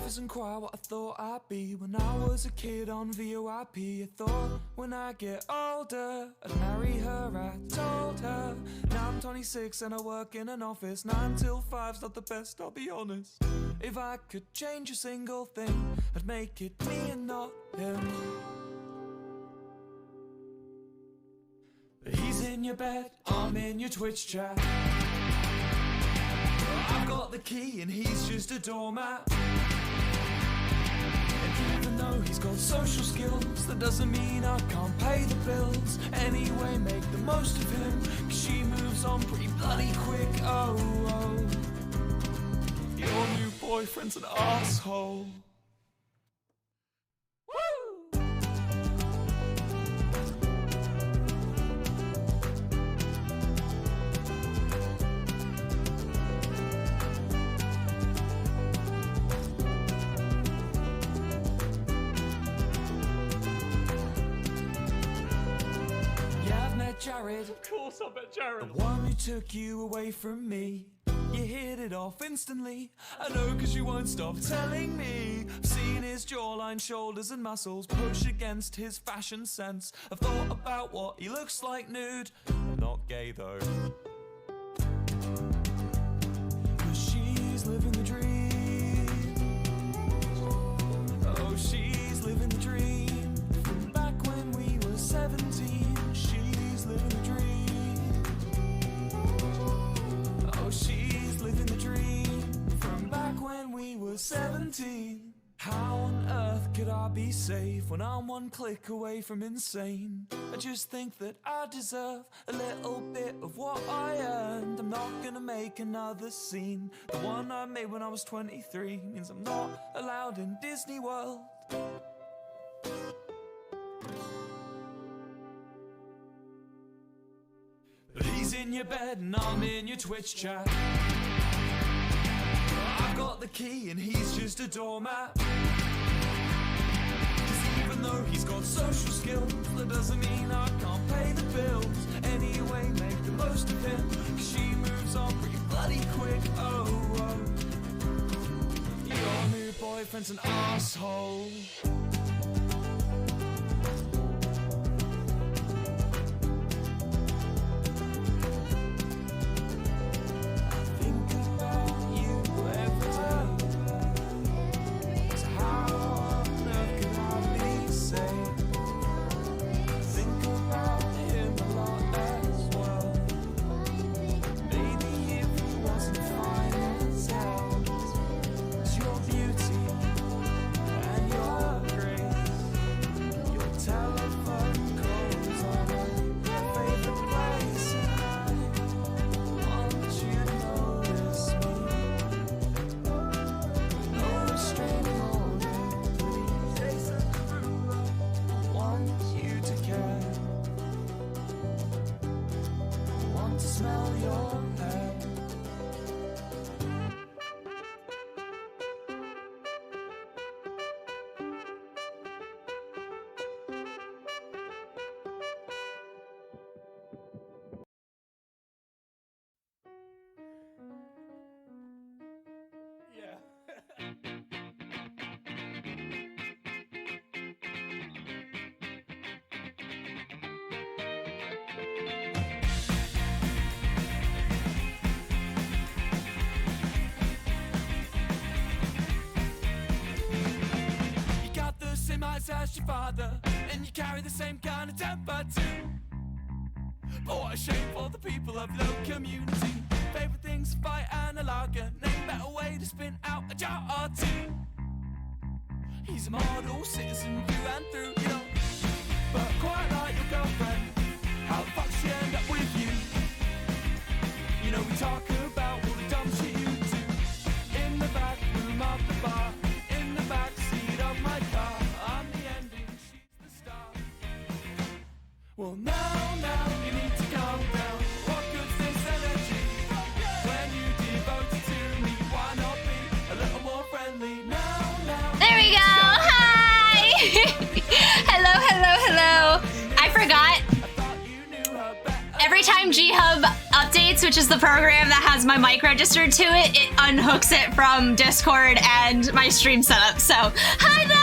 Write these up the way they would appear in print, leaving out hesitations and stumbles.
isn't quite what I thought I'd be. When I was a kid on VOIP, I thought when I get older I'd marry her. I told her. Now I'm 26 and I work in an office. 9 till 5's not the best, I'll be honest. If I could change a single thing, I'd make it me and not him. He's in your bed, I'm in your Twitch chat. I've got the key and he's just a doormat. And even though he's got social skills, that doesn't mean I can't pay the bills. Anyway, make the most of him, 'cause she moves on pretty bloody quick. Oh, oh. Your new boyfriend's an asshole. Jared, of course I bet Jared. The one who took you away from me. You hit it off instantly. I know, 'cause you won't stop telling me. I've seen his jawline, shoulders and muscles push against his fashion sense. I've thought about what he looks like nude. I'm not gay though. But she's living the dream. Oh, she's living the dream. From back when we were 17. Living the dream. Oh, she's living the dream from back when we were 17. How on earth could I be safe when I'm one click away from insane? I just think that I deserve a little bit of what I earned. I'm not gonna make another scene. The one I made when I was 23 means I'm not allowed in Disney World. But he's in your bed and I'm in your Twitch chat. I've got the key and he's just a doormat. 'Cause even though he's got social skills, that doesn't mean I can't pay the bills. Anyway, make the most of him, 'cause she moves on pretty bloody quick. Oh, oh. Your new boyfriend's an asshole. As your father, and you carry the same kind of temper too. But what a shame for the people of your community. Favorite things, a fight and a lager. Name better way to spin out a jar or two. He's a model citizen through and through, you know. But quite like your girlfriend, how the fuck she end up with you? You know, we talk about all the dumb shit you do. In the back room of the bar, in the back seat of my car. Well, now you need to calm down. What good's this energy? When you devote it to me, why not be a little more friendly? Now. There we go. Hi. Hello. I forgot. Every time G-Hub updates updates, which is the program that has my mic registered to it, it unhooks it from Discord and my stream setup. So, hello.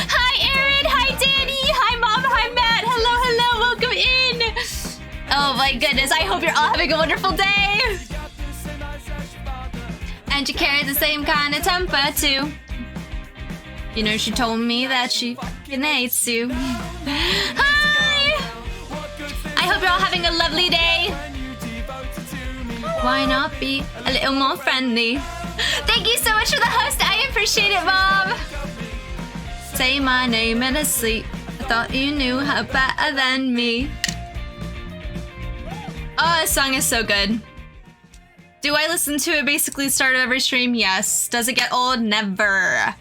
Hi, Aaron. Hi, Danny. Hi, Mom. Hi, Matt. Hello. Welcome in. Oh my goodness. I hope you're all having a wonderful day. And you carry the same kind of temper, too. You know, she told me that she fucking hates you. Hi! I hope you're all having a lovely day. Why not be a little more friendly? Thank you so much for the host. I appreciate it, Mom. Say my name in a sleep. I thought you knew her better than me. Oh, this song is so good. Do I listen to it basically start of every stream? Yes. Does it get old? Never.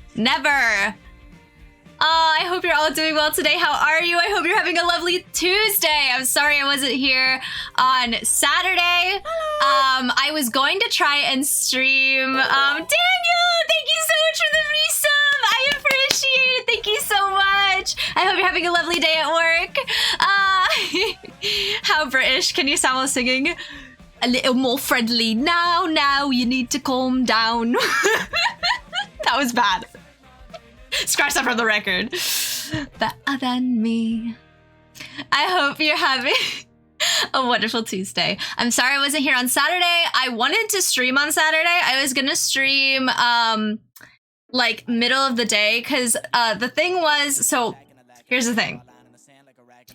I hope you're all doing well today. How are you? I hope you're having a lovely Tuesday. I'm sorry I wasn't here on Saturday. I was going to try and stream. Daniel, thank you so much for the resub. I appreciate it. Thank you so much. I hope you're having a lovely day at work. How British can you sound while singing? A little more friendly. Now, you need to calm down. That was bad. Scratch that from the record. Better than me. I hope you're having a wonderful Tuesday. I'm sorry I wasn't here on Saturday. I wanted to stream on Saturday. I was gonna stream like middle of the day because the thing was, so here's the thing.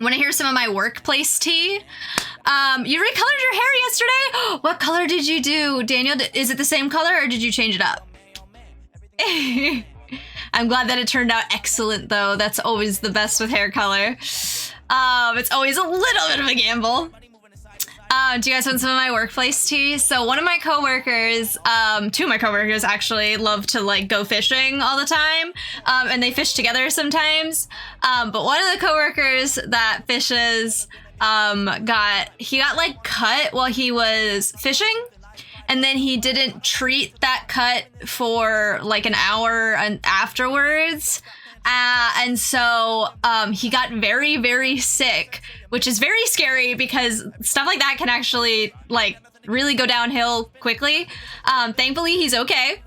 Want to hear some of my workplace tea? You recolored your hair yesterday? What color did you do, Daniel? Is it the same color or did you change it up? I'm glad that it turned out excellent, though. That's always the best with hair color. It's always a little bit of a gamble. Do you guys want some of my workplace tea? So one of my coworkers, two of my coworkers actually love to like go fishing all the time. And they fish together sometimes. But one of the coworkers that fishes, got like cut while he was fishing. And then he didn't treat that cut for like an hour afterwards. And so he got very, very sick, which is very scary because stuff like that can actually like really go downhill quickly. Thankfully, he's okay.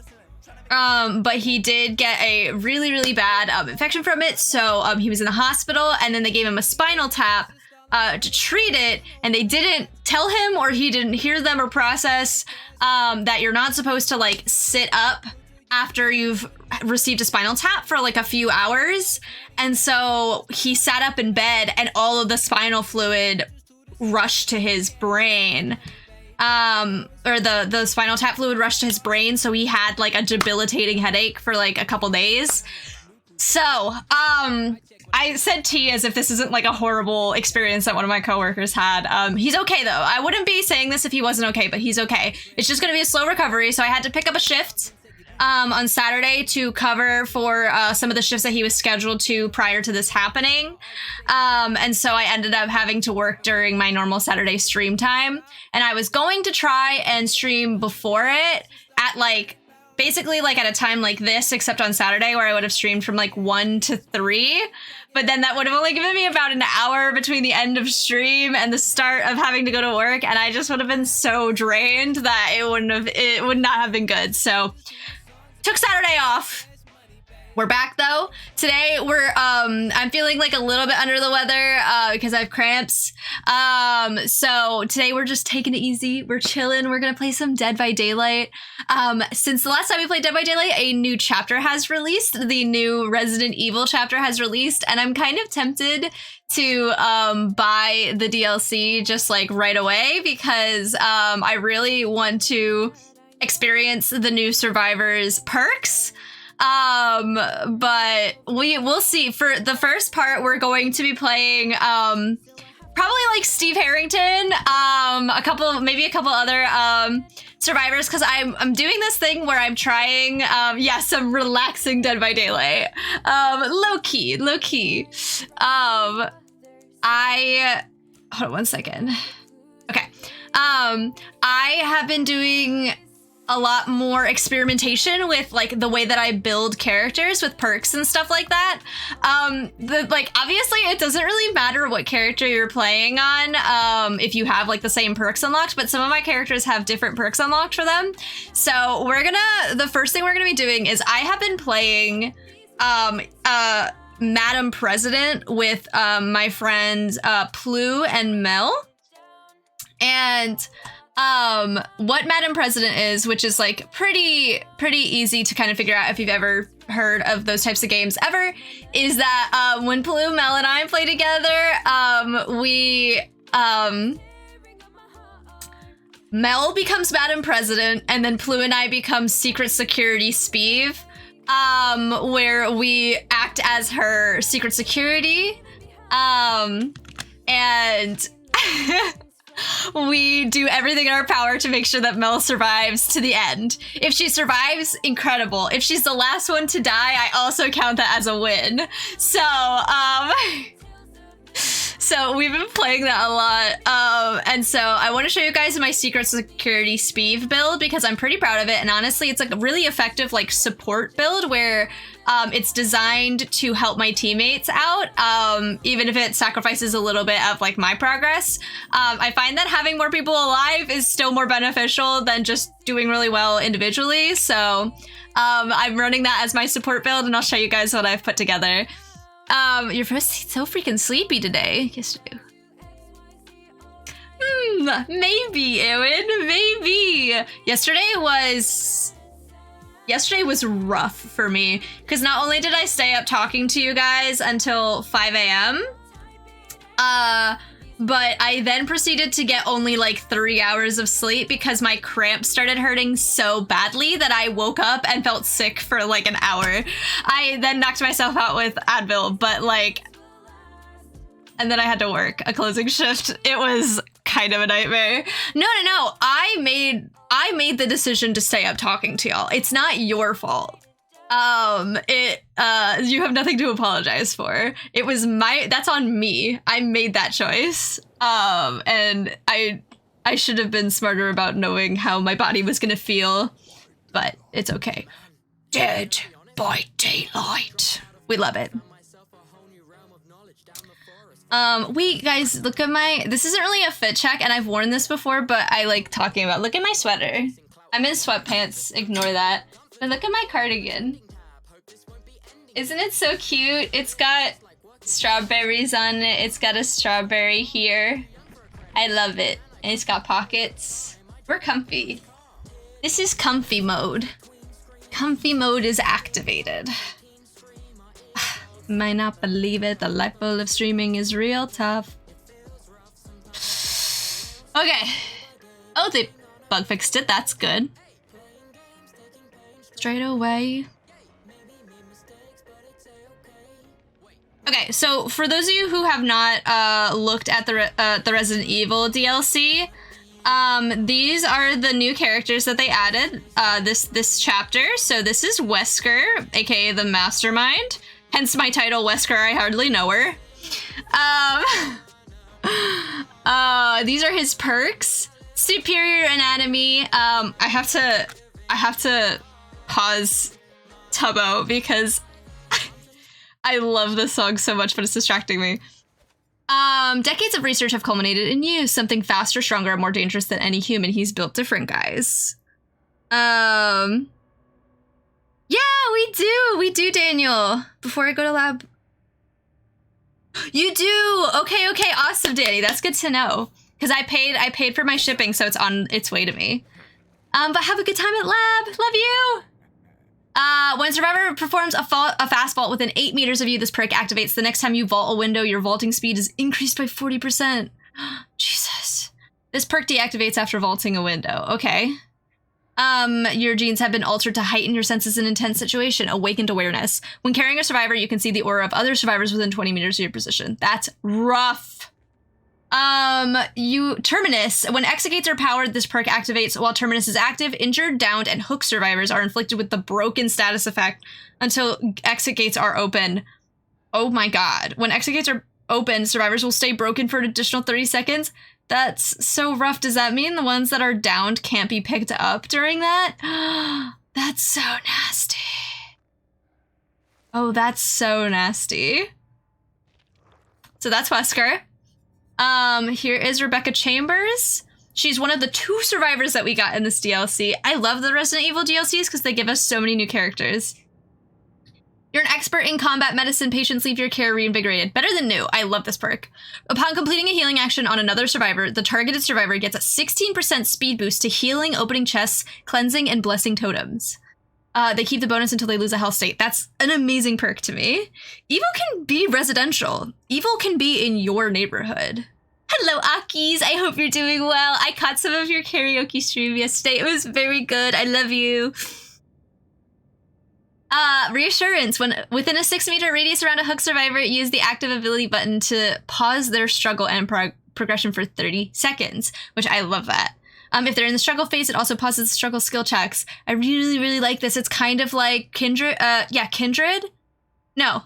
But he did get a really, really bad infection from it. So he was in the hospital and then they gave him a spinal tap to treat it. And they didn't tell him, or he didn't hear them or process that you're not supposed to like sit up after you've received a spinal tap for like a few hours. And so he sat up in bed and all of the spinal fluid rushed to his brain. Or the spinal tap fluid rushed to his brain. So he had like a debilitating headache for like a couple days. So, I said tea as if this isn't like a horrible experience that one of my coworkers had. He's okay though. I wouldn't be saying this if he wasn't okay, but he's okay. It's just gonna be a slow recovery. So I had to pick up a shift on Saturday to cover for some of the shifts that he was scheduled to prior to this happening. And so I ended up having to work during my normal Saturday stream time. And I was going to try and stream before it at like, basically like at a time like this, except on Saturday where I would have streamed from like 1 to 3. But then that would have only given me about an hour between the end of stream and the start of having to go to work. And I just would have been so drained that it would not have been good. So took Saturday off. We're back though. Today I'm feeling like a little bit under the weather because I have cramps. So today we're just taking it easy. We're chilling. We're gonna play some Dead by Daylight. Since the last time we played Dead by Daylight, a new chapter has released. The new Resident Evil chapter has released, and I'm kind of tempted to buy the DLC just like right away because I really want to experience the new Survivors perks. But we'll see. For the first part, we're going to be playing probably like Steve Harrington, maybe a couple other survivors, because I'm doing this thing where I'm trying some relaxing Dead by Daylight. Low key. Hold on one second. Okay. I have been doing a lot more experimentation with like the way that I build characters with perks and stuff like that. Obviously it doesn't really matter what character you're playing on if you have like the same perks unlocked, but some of my characters have different perks unlocked for them. So the first thing we're gonna be doing is I have been playing Madam President with my friends Plu and Mel. And what Madam President is, which is like pretty easy to kind of figure out if you've ever heard of those types of games ever, is that when Plu, Mel, and I play together, Mel becomes Madam President, and then Plu and I become Secret Security Speeve, where we act as her secret security, and we do everything in our power to make sure that Mel survives to the end. If she survives, incredible. If she's the last one to die, I also count that as a win. So we've been playing that a lot. And so I want to show you guys my Secret Security Speeve build because I'm pretty proud of it. And honestly, it's like a really effective like support build where it's designed to help my teammates out, even if it sacrifices a little bit of like my progress. I find that having more people alive is still more beneficial than just doing really well individually. So I'm running that as my support build, and I'll show you guys what I've put together. You're so freaking sleepy today. Yes, you do. Maybe, Erin, maybe. Yesterday was rough for me because not only did I stay up talking to you guys until 5 a.m., but I then proceeded to get only like 3 hours of sleep because my cramps started hurting so badly that I woke up and felt sick for like an hour. I then knocked myself out with Advil, but like, and then I had to work a closing shift. It was kind of a nightmare. No. I made the decision to stay up talking to y'all. It's not your fault. You have nothing to apologize for. It was that's on me. I made that choice. And I should have been smarter about knowing how my body was gonna feel, but it's okay. Dead by daylight. We love it. Guys, look at this isn't really a fit check, and I've worn this before, but I like talking about, look at my sweater. I'm in sweatpants, ignore that. But look at my cardigan. Isn't it so cute? It's got strawberries on it. It's got a strawberry here. I love it. And it's got pockets. We're comfy. This is comfy mode. Comfy mode is activated. Might not believe it. The life full of streaming is real tough. Okay. Oh, they bug fixed it. That's good. Straight away. Okay, so for those of you who have not looked at the Resident Evil DLC, these are the new characters that they added this chapter. So this is Wesker, aka the Mastermind, hence my title, Wesker. I hardly know her. These are his perks. Superior anatomy. I have to pause Tubbo because I love this song so much, but it's distracting me. Decades of research have culminated in you. Something faster, stronger, and more dangerous than any human. He's built different, guys. Yeah, we do, Daniel. Before I go to lab. You do. Okay, awesome, Danny. That's good to know. Because I paid for my shipping, so it's on its way to me. But have a good time at lab. Love you. When a survivor performs a fast vault within 8 meters of you, this perk activates. The next time you vault a window, your vaulting speed is increased by 40%. Jesus. This perk deactivates after vaulting a window. Okay. Your genes have been altered to heighten your senses in intense situation. Awakened awareness. When carrying a survivor, you can see the aura of other survivors within 20 meters of your position. That's rough. Terminus. When exegates are powered, this perk activates while Terminus is active. Injured, downed, and hooked survivors are inflicted with the broken status effect until exit gates are open. Oh my god. When exit gates are open, survivors will stay broken for an additional 30 seconds. That's so rough. Does that mean the ones that are downed can't be picked up during that? That's so nasty. Oh, that's so nasty. So that's Wesker. Here is Rebecca Chambers. She's one of the 2 survivors that we got in this DLC. I love the Resident Evil DLCs because they give us so many new characters. You're an expert in combat medicine. Patients leave your care reinvigorated. Better than new. I love this perk. Upon completing a healing action on another survivor, the targeted survivor gets a 16% speed boost to healing, opening chests, cleansing, and blessing totems. They keep the bonus until they lose a health state. That's an amazing perk to me. Evil can be residential. Evil can be in your neighborhood. Hello, Akis. I hope you're doing well. I caught some of your karaoke stream yesterday. It was very good. I love you. Reassurance. When within a 6-meter radius around a hook survivor, use the active ability button to pause their struggle and progression for 30 seconds, which I love that. If they're in the struggle phase, it also pauses the struggle skill checks. I really, really like this. It's kind of like Kindred. Kindred? No.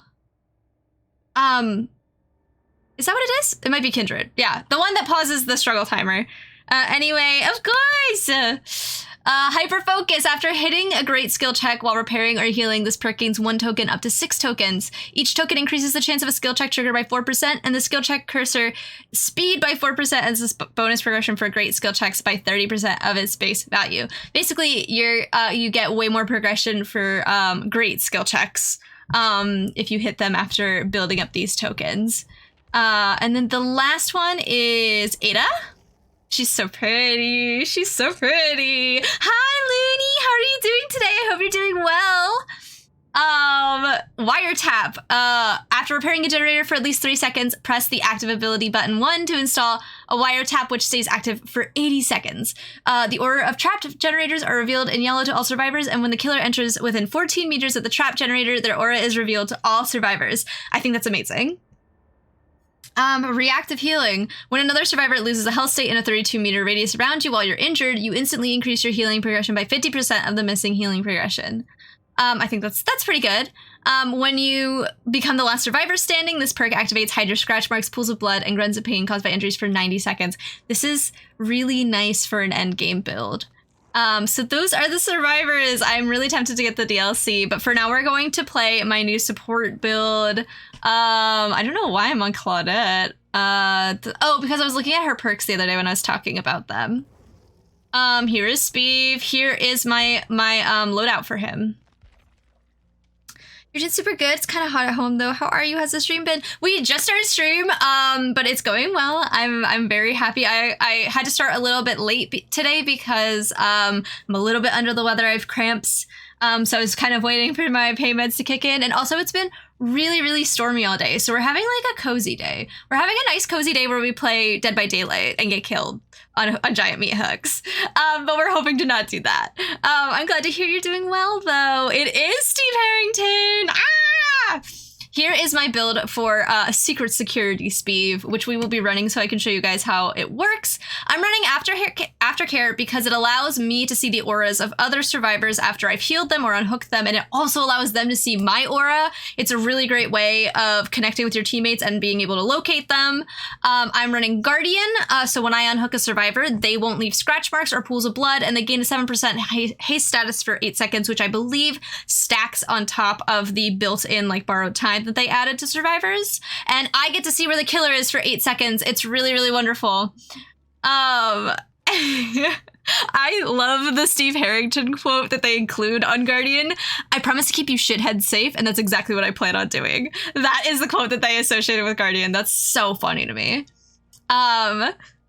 Is that what it is? It might be Kindred. Yeah, the one that pauses the struggle timer. Anyway, of course! Hyper focus. After hitting a great skill check while repairing or healing, this perk gains 1 token up to 6 tokens. Each token increases the chance of a skill check trigger by 4%, and the skill check cursor speed by 4% as this bonus progression for great skill checks by 30% of its base value. Basically, you get way more progression for great skill checks if you hit them after building up these tokens. And then the last one is Ada. She's so pretty. She's so pretty. Hi, Looney. How are you doing today? I hope you're doing well. Wiretap. After repairing a generator for at least 3 seconds, press the active ability button 1 to install a wiretap, which stays active for 80 seconds. The order of trapped generators are revealed in yellow to all survivors, and when the killer enters within 14 meters of the trapped generator, their aura is revealed to all survivors. I think that's amazing. Reactive healing. When another survivor loses a health state in a 32-meter radius around you while you're injured, you instantly increase your healing progression by 50% of the missing healing progression. I think that's pretty good. When you become the last survivor standing, this perk activates hide your scratch marks, pools of blood, and grunts of pain caused by injuries for 90 seconds. This is really nice for an end game build. So those are the survivors. I'm really tempted to get the DLC, but for now we're going to play my new support build. I don't know why I'm on Claudette. Because I was looking at her perks the other day when I was talking about them. Here is Speeve. Here is my loadout for him. You're doing super good. It's kind of hot at home though. How are you? Has the stream been? We just started stream, but it's going well. I'm very happy. I had to start a little bit late today because I'm a little bit under the weather. I have cramps. So I was kind of waiting for my pain meds to kick in. And also it's been really, really stormy all day. So we're having like a cozy day. We're having a nice cozy day where we play Dead by Daylight and get killed on giant meat hooks. But we're hoping to not do that. I'm glad to hear you're doing well though. It is Steve Harrington. Ah! Here is my build for Secret Security Speeve, which we will be running so I can show you guys how it works. I'm running Aftercare because it allows me to see the auras of other survivors after I've healed them or unhooked them, and it also allows them to see my aura. It's a really great way of connecting with your teammates and being able to locate them. I'm running Guardian, so when I unhook a survivor, they won't leave scratch marks or pools of blood, and they gain a 7% haste status for 8 seconds, which I believe stacks on top of the built-in like borrowed time that they added to survivors. And I get to see where the killer is for 8 seconds. It's really, really wonderful. I love the Steve Harrington quote that they include on Guardian. I promise to keep you shitheads safe, and that's exactly what I plan on doing. That is the quote that they associated with Guardian. That's so funny to me.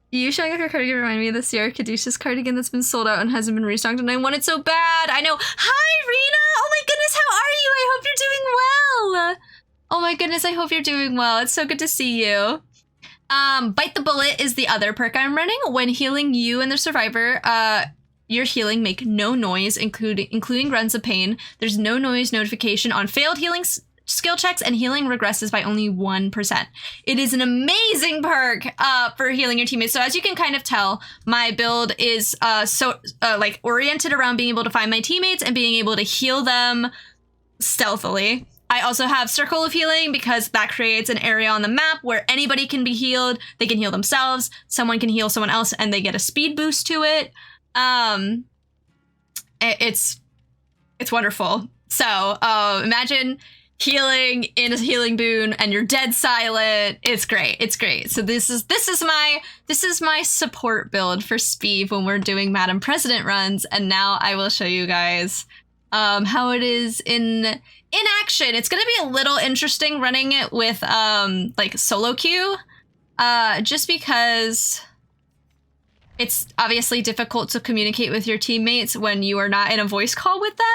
You showing off your cardigan remind me of the Sierra Caduceus cardigan that's been sold out and hasn't been restocked, and I want it so bad. I know. Hi, Rena! Oh my goodness, how are you? I hope you're doing well. Oh my goodness, I hope you're doing well. It's so good to see you. Bite the Bullet is the other perk I'm running. When healing you and the survivor, your healing make no noise, including grunts of pain. There's no noise notification on failed healing skill checks, and healing regresses by only 1%. It is an amazing perk for healing your teammates. So as you can kind of tell, my build is like oriented around being able to find my teammates and being able to heal them stealthily. I also have Circle of Healing because that creates an area on the map where anybody can be healed. They can heal themselves. Someone can heal someone else and they get a speed boost to it. It's wonderful. So imagine healing in a healing boon and you're dead silent. It's great. It's great. So this is my support build for Speed when we're doing Madam President runs. And now I will show you guys how it is in action. It's going to be a little interesting running it with like solo queue, just because it's obviously difficult to communicate with your teammates when you are not in a voice call with them.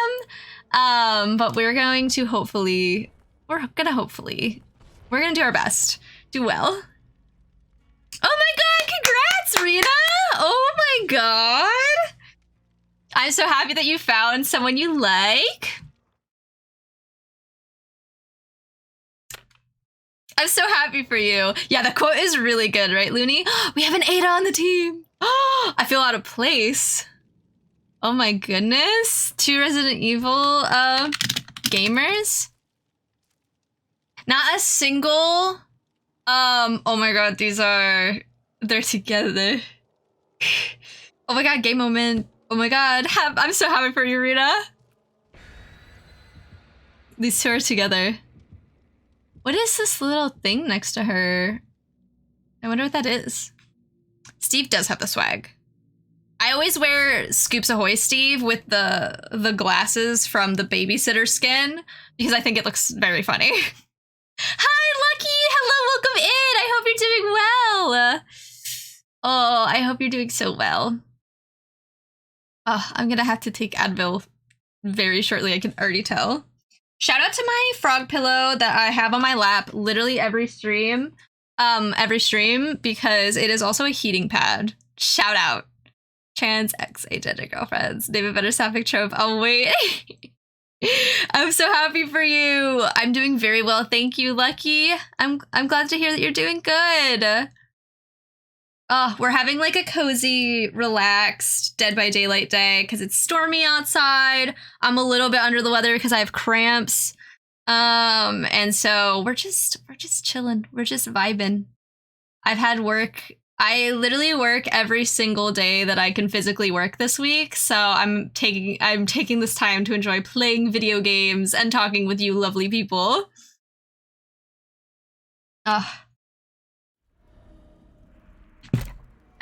But we're going to hopefully do our best. Do well. Oh my god, congrats, Rita! Oh my god. I'm so happy that you found someone you like. I'm so happy for you. Yeah, the quote is really good, right, Looney? We have an Ada on the team. I feel out of place. Oh my goodness. 2 Resident Evil gamers. Not a single. Oh my god, they're together. Oh my god, game moment. Oh my god, I'm so happy for you, Rita. These 2 are together. What is this little thing next to her? I wonder what that is. Steve does have the swag. I always wear Scoops Ahoy Steve with the glasses from the babysitter skin because I think it looks very funny. Hi, Lucky! Hello, welcome in! I hope you're doing well! Oh, I hope you're doing so well. Oh, I'm gonna have to take Advil very shortly, I can already tell. Shout out to my frog pillow that I have on my lap literally every stream because it is also a heating pad. Shout out. Trans ex agender girlfriends. David Better Sapphic trope. Oh wait. I'm so happy for you. I'm doing very well. Thank you, Lucky. I'm glad to hear that you're doing good. Oh, we're having like a cozy, relaxed Dead by Daylight day because it's stormy outside. I'm a little bit under the weather because I have cramps. And so we're just chilling. We're just vibing. I've had work. I literally work every single day that I can physically work this week. So I'm taking this time to enjoy playing video games and talking with you lovely people. I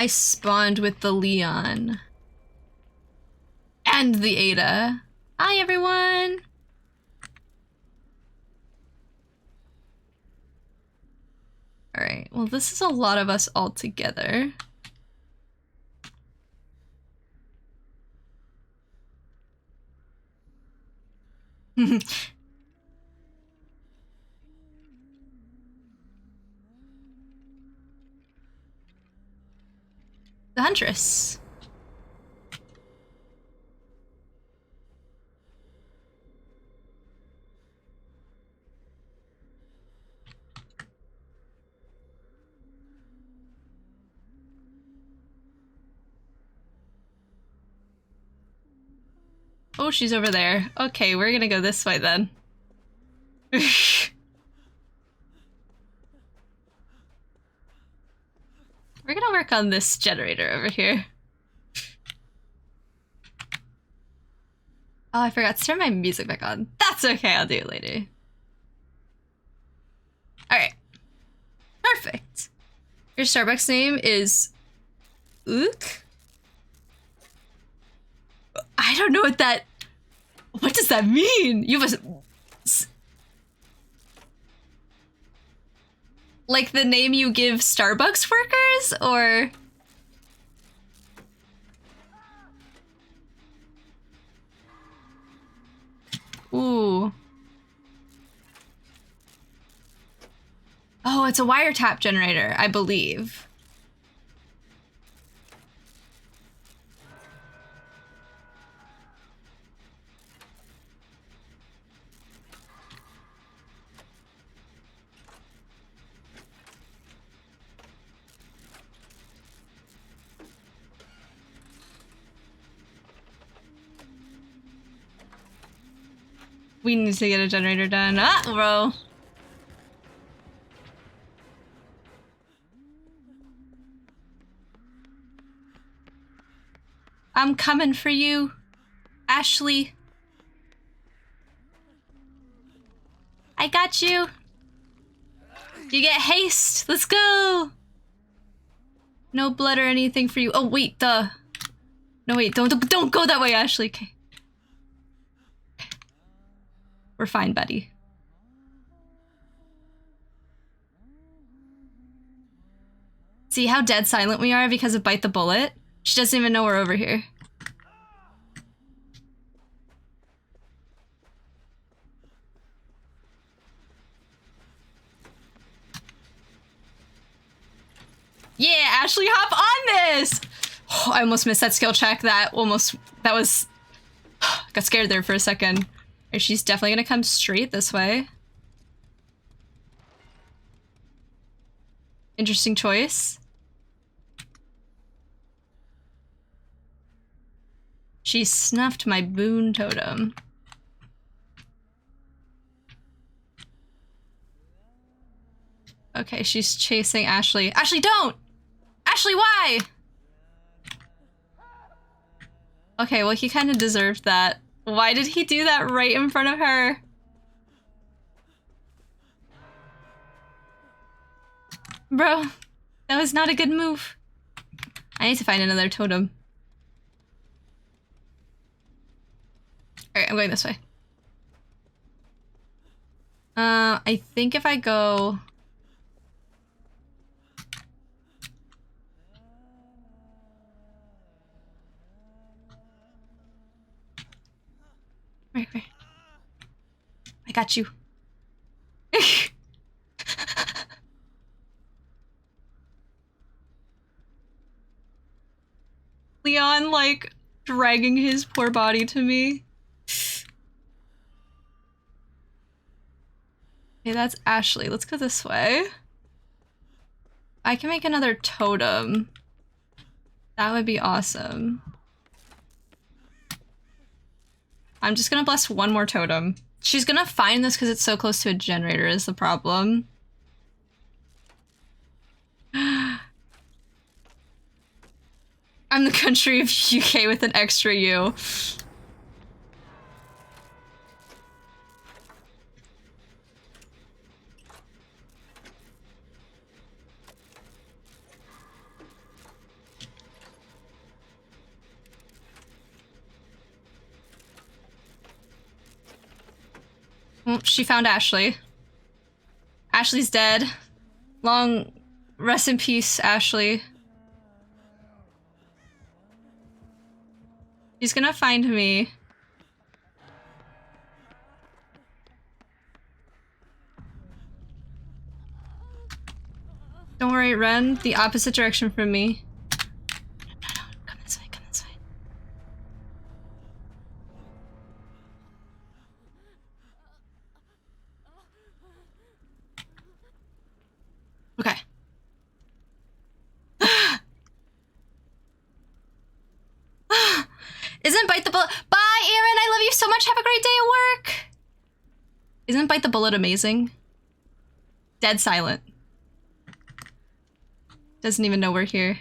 spawned with the Leon. And the Ada. Hi, everyone! Alright, well, this is a lot of us all together. The Huntress. Oh, she's over there. Okay, we're gonna go this way then. We're gonna work on this generator over here. Oh, I forgot to turn my music back on. That's okay, I'll do it later. Alright. Perfect. Your Starbucks name is Ook? I don't know what that... What does that mean? You have a... Like the name you give Starbucks workers, or... Ooh. Oh, it's a wiretap generator, I believe. We need to get a generator done. Ah, bro. I'm coming for you, Ashley. I got you. You get haste. Let's go. No blood or anything for you. Oh wait, no wait, don't go that way, Ashley. Okay. We're fine, buddy. See how dead silent we are because of Bite the Bullet? She doesn't even know we're over here. Yeah, Ashley, hop on this! Oh, I almost missed that skill check. That was... got scared there for a second. She's definitely gonna come straight this way. Interesting choice. She snuffed my boon totem. Okay, she's chasing Ashley. Ashley, don't! Ashley, why? Okay, well, he kind of deserved that. Why did he do that right in front of her? Bro, that was not a good move. I need to find another totem. Alright, I'm going this way. I think if I go... Right. I got you. Leon, like, dragging his poor body to me. Okay, that's Ashley. Let's go this way. I can make another totem. That would be awesome. I'm just gonna bless one more totem. She's gonna find this because it's so close to a generator is the problem. I'm the country of UK with an extra U. Well, she found Ashley. Ashley's dead. Long rest in peace, Ashley. She's gonna find me. Don't worry, run the opposite direction from me. No, come this way, come this way. Okay. Isn't Bite the Bullet— Bye, Aaron! I love you so much! Have a great day at work! Isn't Bite the Bullet amazing? Dead silent. Doesn't even know we're here.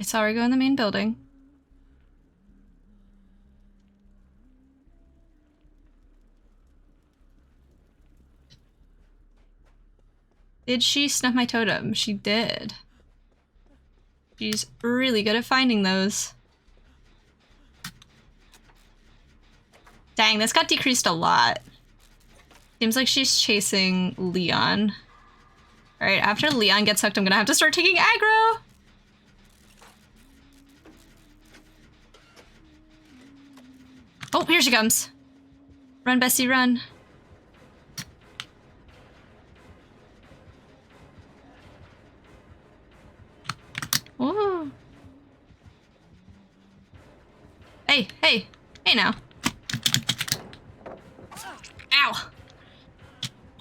I saw her go in the main building. Did she snuff my totem? She did. She's really good at finding those. Dang, this got decreased a lot. Seems like she's chasing Leon. Alright, after Leon gets hooked, I'm gonna have to start taking aggro! Oh, here she comes. Run, Bessie, run. Ooh. Hey now. Ow.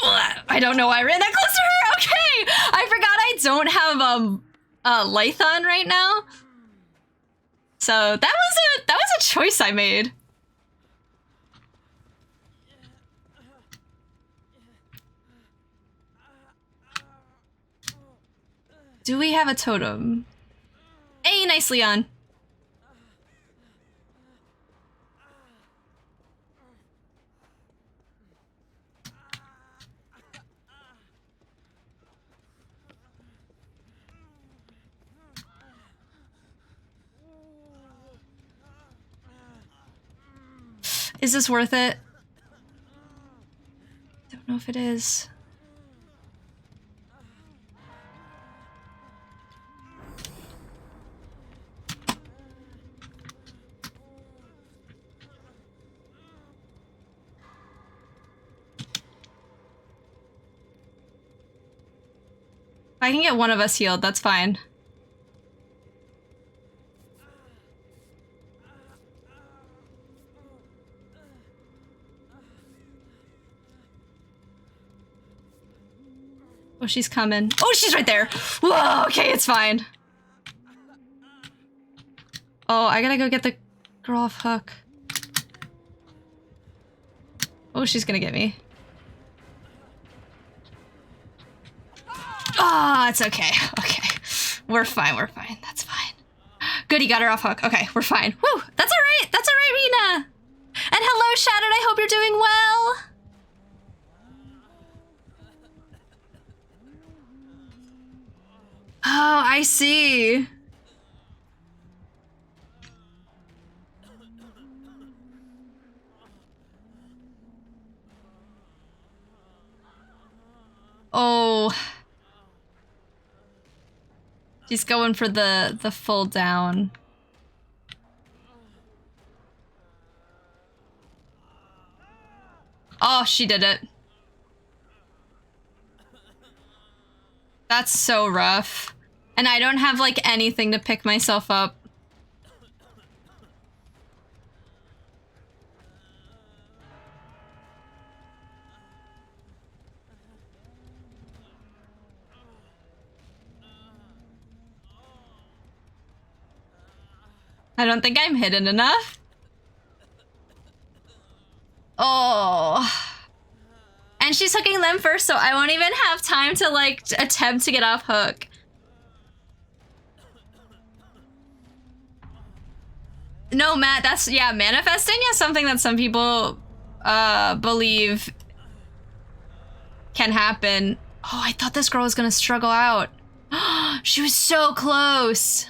Ugh, I don't know why I ran that close to her. Okay, I forgot I don't have Lython right now. So that was a choice I made. Do we have a totem? Hey, nice Leon. Is this worth it? Don't know if it is. If I can get one of us healed, that's fine. Oh, she's coming. Oh, she's right there. Whoa, okay, it's fine. Oh, I gotta go get the girl off hook. Oh, she's gonna get me. Oh, it's okay. Okay. We're fine, That's fine. Good, he got her off hook. Okay, we're fine. Woo! That's alright! That's alright, Rena! And hello, Shattered, I hope you're doing well! Oh, I see. Oh. She's going for the full down. Oh, she did it. That's so rough. And I don't have, like, anything to pick myself up. I don't think I'm hidden enough. Oh. And she's hooking them first, so I won't even have time to, like, attempt to get off hook. No, Matt, that's, yeah, manifesting is something that some people believe can happen. Oh, I thought this girl was gonna struggle out. She was so close.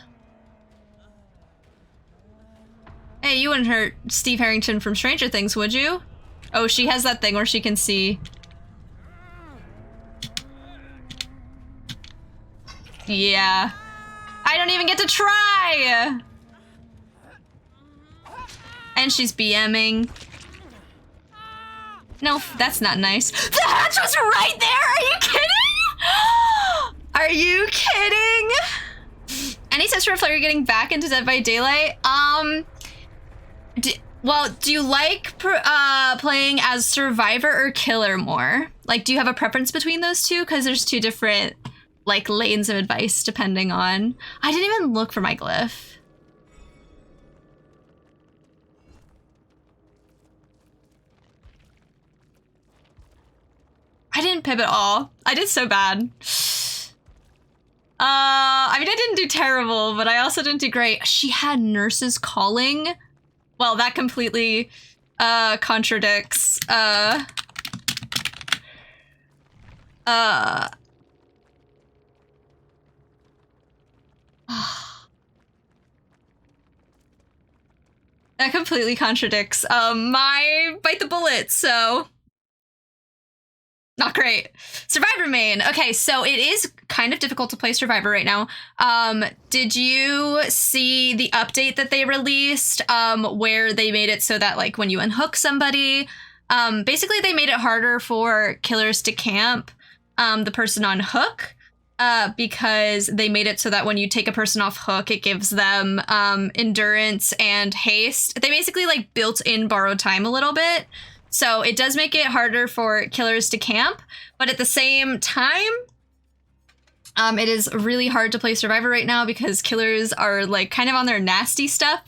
Hey, you wouldn't hurt Steve Harrington from Stranger Things, would you? Oh, she has that thing where she can see. Yeah. I don't even get to try! And she's BMing. No, that's not nice. The hatch was right there! Are you kidding? Are you kidding? Any tips for a player getting back into Dead by Daylight? Well, do you like playing as Survivor or Killer more? Like, do you have a preference between those two? Because there's two different, like, lanes of advice depending on... I didn't even look for my glyph. I didn't pip at all. I did so bad. I mean, I didn't do terrible, but I also didn't do great. She had nurses calling. Well, that completely contradicts that completely contradicts my bite the bullet, so not great. Survivor main. Okay, so it is kind of difficult to play Survivor right now. Did you see the update that they released where they made it so that, like, when you unhook somebody, basically they made it harder for killers to camp the person on hook because they made it so that when you take a person off hook, it gives them endurance and haste. They basically, like, built in borrowed time a little bit. So it does make it harder for killers to camp, but at the same time, It is really hard to play Survivor right now because killers are like kind of on their nasty stuff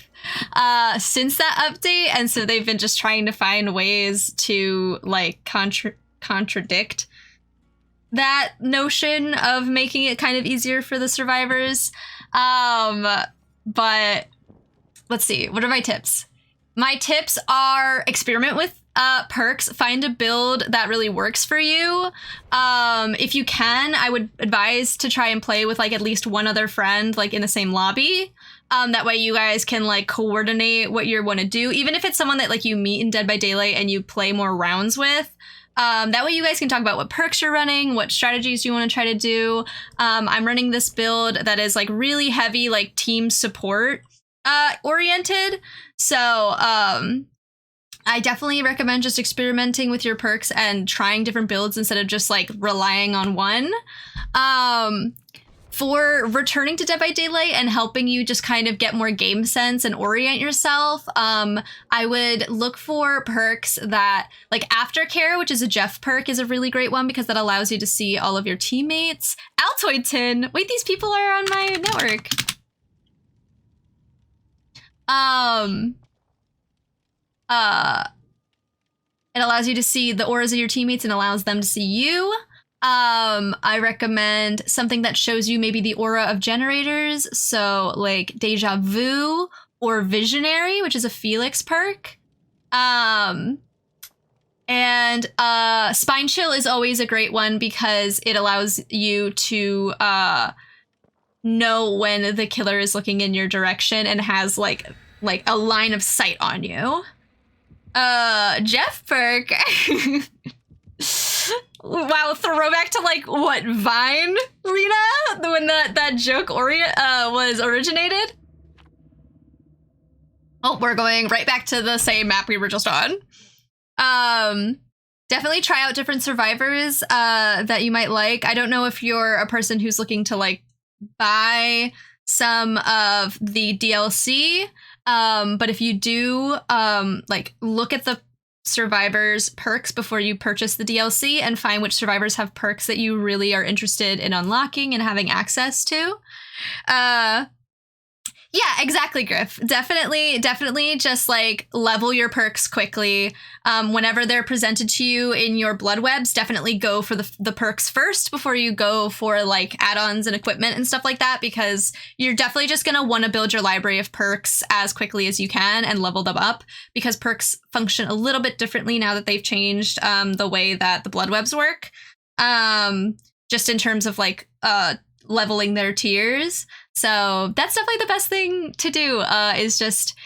since that update, and so they've been just trying to find ways to like contradict that notion of making it kind of easier for the survivors. But let's see, what are my tips? My tips are experiment with perks, find a build that really works for you. If you can, I would advise to try and play with like at least one other friend like in the same lobby. That way you guys can like coordinate what you want to do, even if it's someone that like you meet in Dead by Daylight and you play more rounds with. That way you guys can talk about what perks you're running, what strategies you want to try to do. I'm running this build that is like really heavy, like team support oriented. So I definitely recommend just experimenting with your perks and trying different builds instead of just like relying on one. For returning to Dead by Daylight and helping you just kind of get more game sense and orient yourself, I would look for perks that, like Aftercare, which is a Jeff perk, is a really great one because that allows you to see all of your teammates. Altoid Tin! Wait, these people are on my network. It allows you to see the auras of your teammates and allows them to see you. I recommend something that shows you maybe the aura of generators. So like Deja Vu or Visionary, which is a Felix perk. And Spine Chill is always a great one because it allows you to know when the killer is looking in your direction and has like a line of sight on you. Jeff perk. Wow, throwback to like what, Vine, Rena? When that joke was originated? Oh, we're going right back to the same map we were just on. Definitely try out different survivors that you might like. I don't know if you're a person who's looking to like buy some of the DLC, but if you do, like look at the survivors perks before you purchase the DLC and find which survivors have perks that you really are interested in unlocking and having access to. Yeah, exactly, Griff. Definitely just like level your perks quickly. Whenever they're presented to you in your blood webs, definitely go for the perks first before you go for like add-ons and equipment and stuff like that, because you're definitely just going to want to build your library of perks as quickly as you can and level them up, because perks function a little bit differently now that they've changed the way that the blood webs work. Just in terms of like leveling their tiers. So that's definitely the best thing to do, is just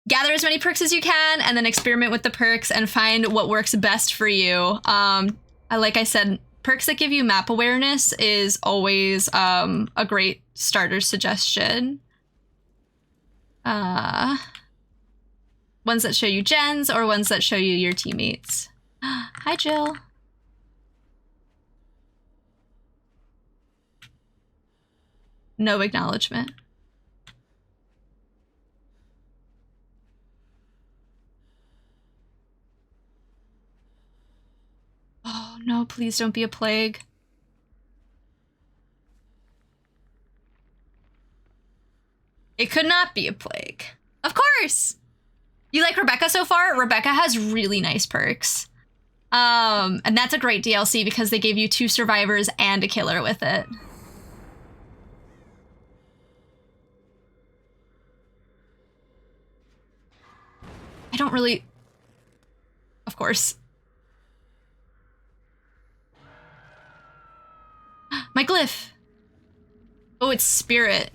gather as many perks as you can and then experiment with the perks and find what works best for you. Like I said, perks that give you map awareness is always a great starter suggestion. Ones that show you gens or ones that show you your teammates. Hi, Jill. No acknowledgement. Oh no, please don't be a plague. It could not be a plague. Of course! You like Rebecca so far? Rebecca has really nice perks. And that's a great DLC because they gave you 2 survivors and a killer with it. I don't really... Of course. My glyph. Oh, it's spirit.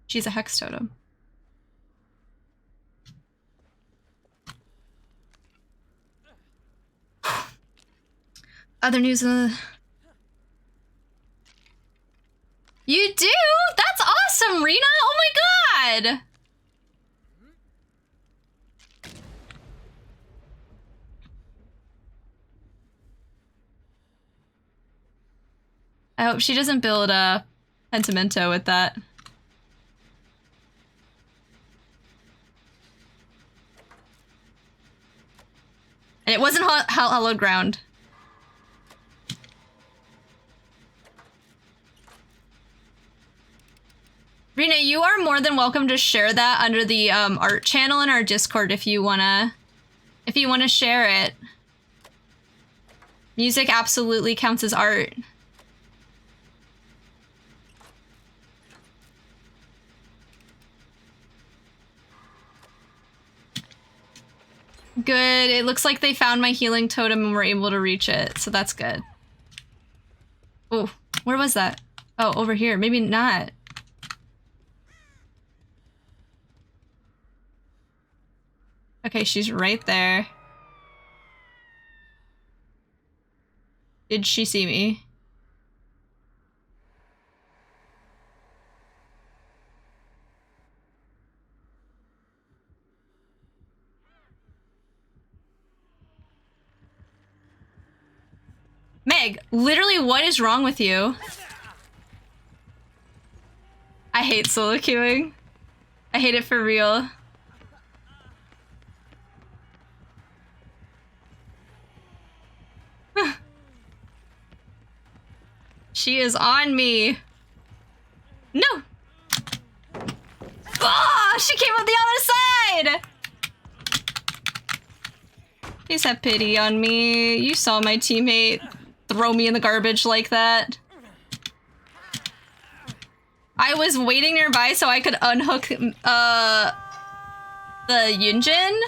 She's a hex totem. Other news You do? That's awesome, Rena! Oh my god! I hope she doesn't build a Pentimento with that. And it wasn't hallowed ground. Rena, you are more than welcome to share that under the art channel in our Discord if you wanna share it. Music absolutely counts as art. Good. It looks like they found my healing totem and were able to reach it, so that's good. Oh, where was that? Oh, over here. Maybe not. Okay, she's right there. Did she see me? Meg, literally what is wrong with you? I hate solo queuing. I hate it for real. She is on me. No. Oh, she came up the other side. Please have pity on me. You saw my teammate throw me in the garbage like that. I was waiting nearby so I could unhook the Yunjin.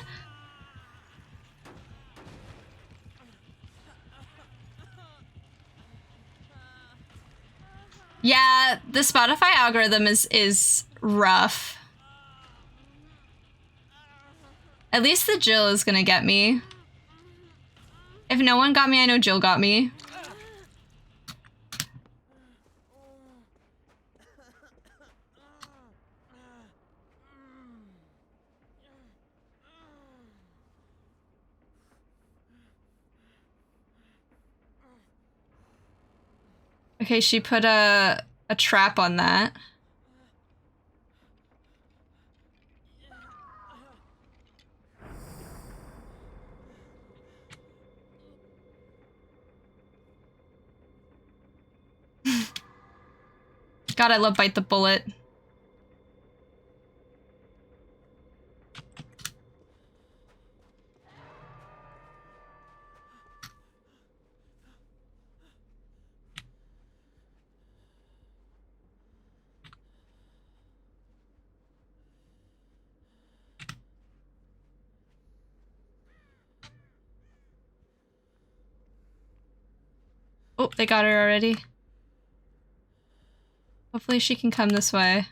Yeah, the Spotify algorithm is rough. At least the Jill is gonna get me. If no one got me, I know Jill got me. Okay, she put a trap on that. God, I love Bite the Bullet. Oh, they got her already. Hopefully she can come this way.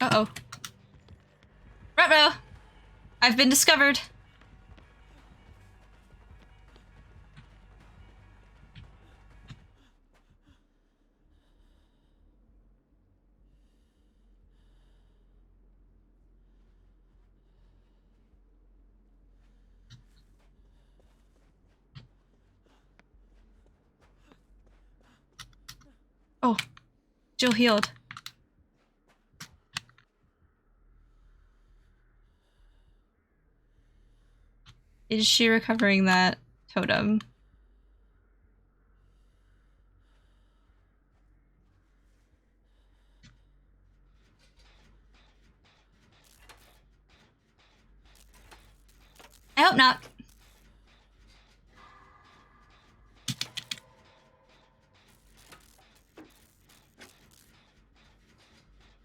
Uh-oh. Ruh-roh! I've been discovered. Oh, Jill healed. Is she recovering that totem? I hope not.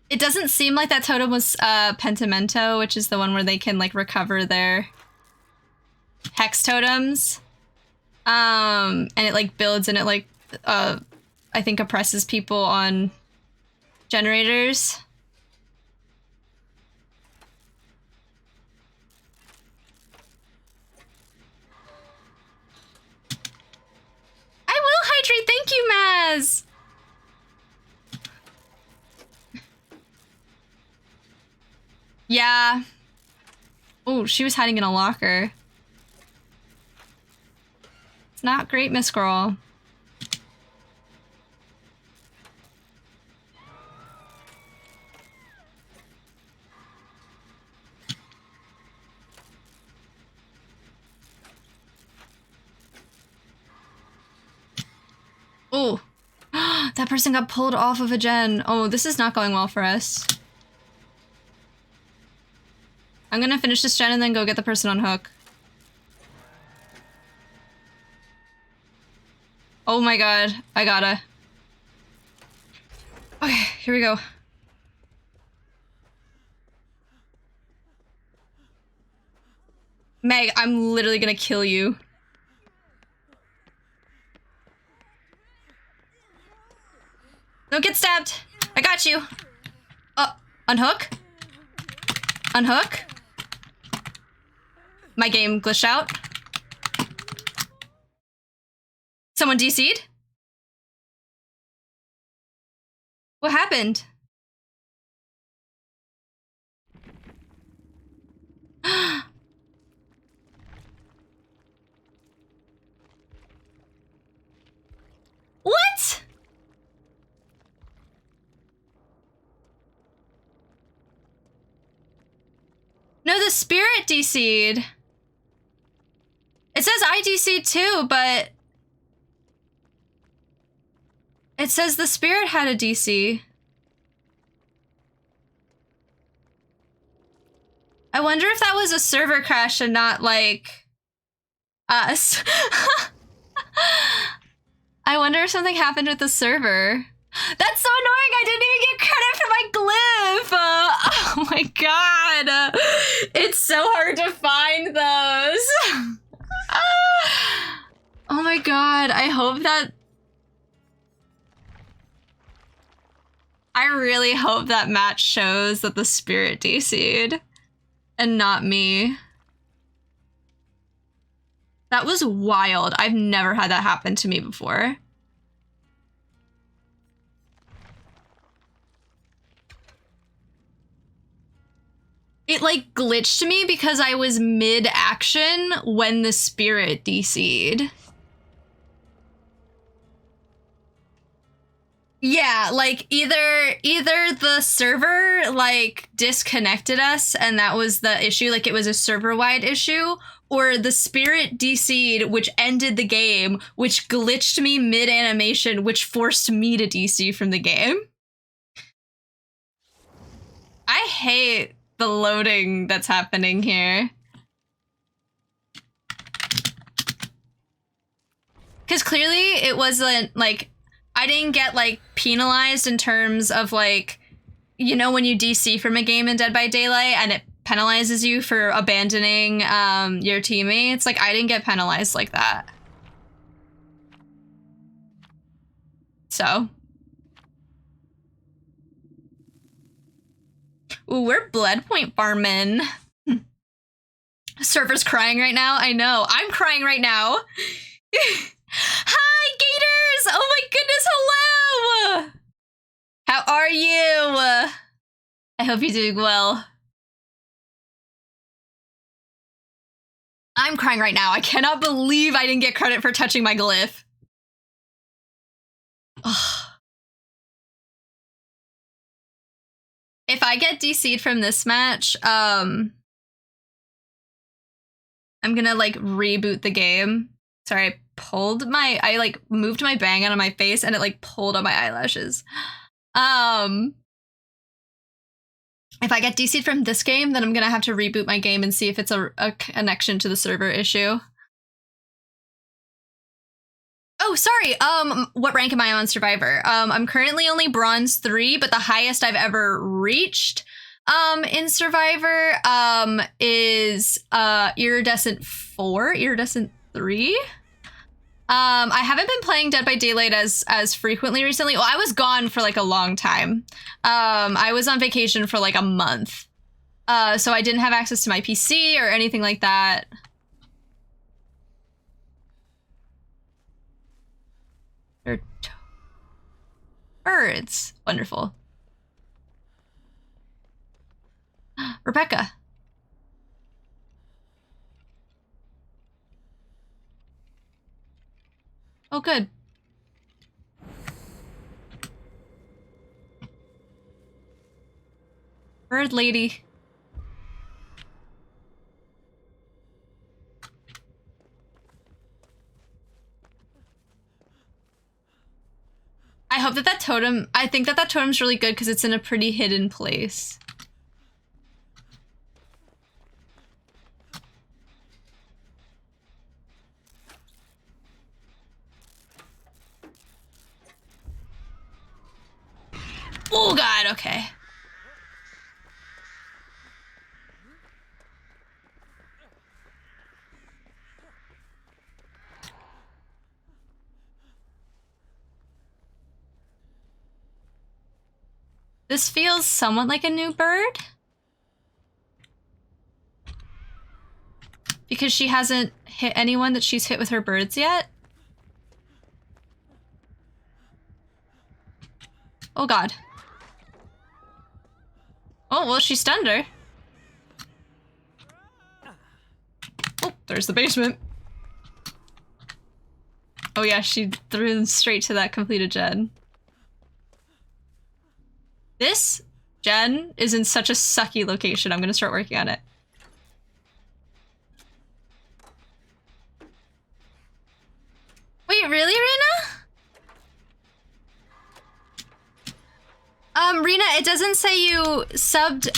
It doesn't seem like that totem was Pentimento, which is the one where they can like recover their hex totems. And it like builds and it like I think oppresses people on generators. I will hydrate, thank you, Maz! Yeah. Oh, she was hiding in a locker. It's not great, Miss Girl. That person got pulled off of a gen. Oh, this is not going well for us. I'm gonna finish this gen and then go get the person on hook. Oh my god, I gotta. Okay, here we go. Meg, I'm literally gonna kill you. Don't get stabbed. I got you. Oh, unhook? Unhook? My game glitched out. Someone DC'd? What happened? What? No, the spirit DC'd. It says I DC'd too, but it says the spirit had a DC. I wonder if that was a server crash and not like us. I wonder if something happened with the server. That's so annoying. I didn't even get credit for my glyph. Oh my god. It's so hard to find those. Oh my god. I hope that... I really hope that match shows that the spirit DC'd and not me. That was wild. I've never had that happen to me before. It like glitched me because I was mid-action when the spirit DC'd. Yeah, like either the server like disconnected us and that was the issue, like it was a server-wide issue, or the spirit DC'd, which ended the game, which glitched me mid-animation, which forced me to DC from the game. I hate the loading that's happening here. Because clearly it wasn't like, I didn't get like penalized in terms of like, you know, when you DC from a game in Dead by Daylight and it penalizes you for abandoning your teammates. Like I didn't get penalized like that. So. Ooh, we're blood point farming. Server's crying right now. I know. I'm crying right now. Hi, Gators! Oh my goodness, hello! How are you? I hope you're doing well. I'm crying right now. I cannot believe I didn't get credit for touching my glyph. Ugh. If I get DC'd from this match, I'm gonna like reboot the game. Sorry, I like moved my bang out of my face and it like pulled on my eyelashes. If I get DC'd from this game, then I'm gonna have to reboot my game and see if it's a connection to the server issue. Oh, sorry. What rank am I on Survivor? I'm currently only bronze 3, but the highest I've ever reached in Survivor is iridescent 4, iridescent 3. I haven't been playing Dead by Daylight as frequently recently. Well, I was gone for like a long time. I was on vacation for like a month. So I didn't have access to my PC or anything like that. They're birds. Wonderful. Rebecca. Oh, good. Bird lady. I hope that that totem, I think that that totem's really good because it's in a pretty hidden place. Oh god, okay. This feels somewhat like a new bird. Because she hasn't hit anyone that she's hit with her birds yet. Oh god. Oh, well, she stunned her. Oh, there's the basement. Oh yeah, she threw them straight to that completed gen. This gen is in such a sucky location. I'm gonna start working on it. Wait, really, Rena? Rena, it doesn't say you subbed,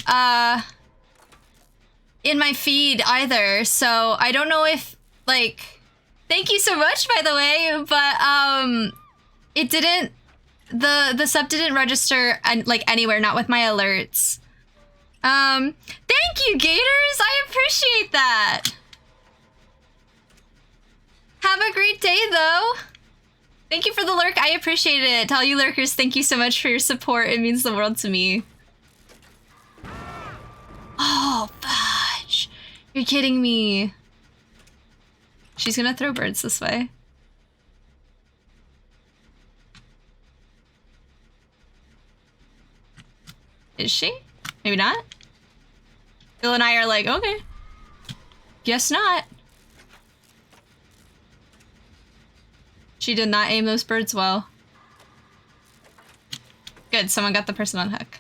in my feed either, so I don't know if, like, thank you so much, by the way, but, it didn't, the sub didn't register, like, anywhere, not with my alerts. Thank you, Gators! I appreciate that! Have a great day, though! Thank you for the lurk, I appreciate it. To all you lurkers, thank you so much for your support, it means the world to me. Oh, fudge. You're kidding me. She's gonna throw birds this way. Is she? Maybe not? Bill and I are like, okay. Guess not. She did not aim those birds well. Good, someone got the person on hook.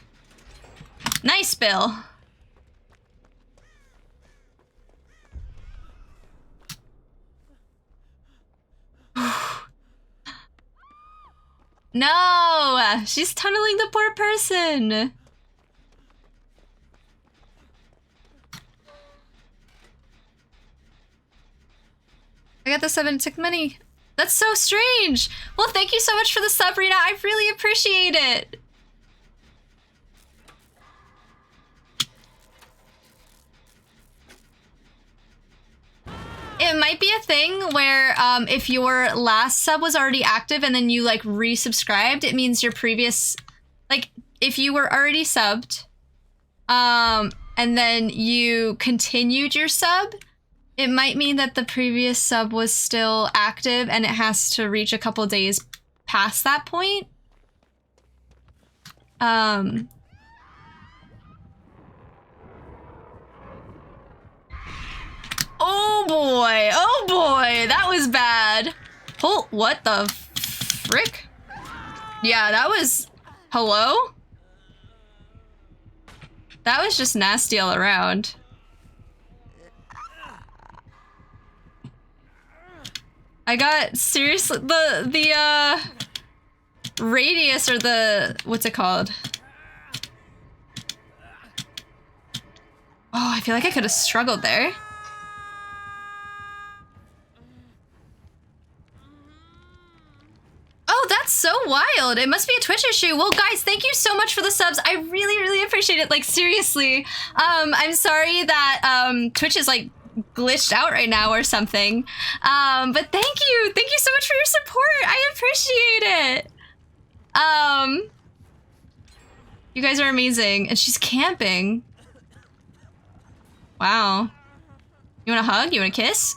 Nice, Bill. No! She's tunneling the poor person! I got the 7 tick money. That's so strange! Well, thank you so much for the sub, Rena. I really appreciate it! It might be a thing where if your last sub was already active and then you like resubscribed, it means your previous, like if you were already subbed and then you continued your sub, it might mean that the previous sub was still active and it has to reach a couple days past that point. Oh boy, that was bad. Oh, what the frick? Yeah, that was, hello? That was just nasty all around. I got, seriously, the radius or the, what's it called? Oh, I feel like I could have struggled there. Oh, that's so wild. It must be a Twitch issue. Well, guys, thank you so much for the subs. I really, really appreciate it. Like, seriously. I'm sorry that Twitch is like glitched out right now or something. But thank you. Thank you so much for your support. I appreciate it. You guys are amazing. And she's camping. Wow. You want a hug? You want a kiss?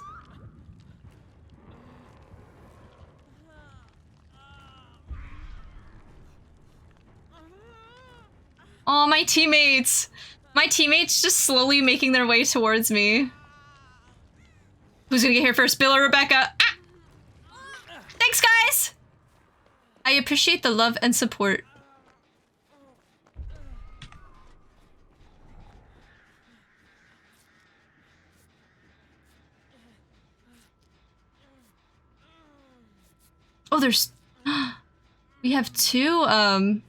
Oh, my teammates! My teammates just slowly making their way towards me. Who's gonna get here first, Bill or Rebecca? Ah! Thanks, guys! I appreciate the love and support. Oh, there's... We have 2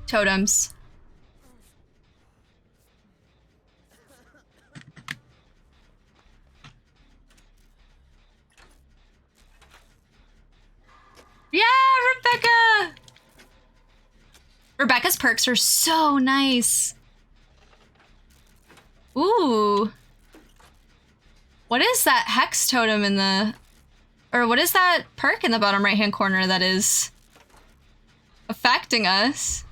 totems. Yeah, Rebecca! Rebecca's perks are so nice. Ooh. What is that hex totem in the... Or what is that perk in the bottom right-hand corner that is affecting us?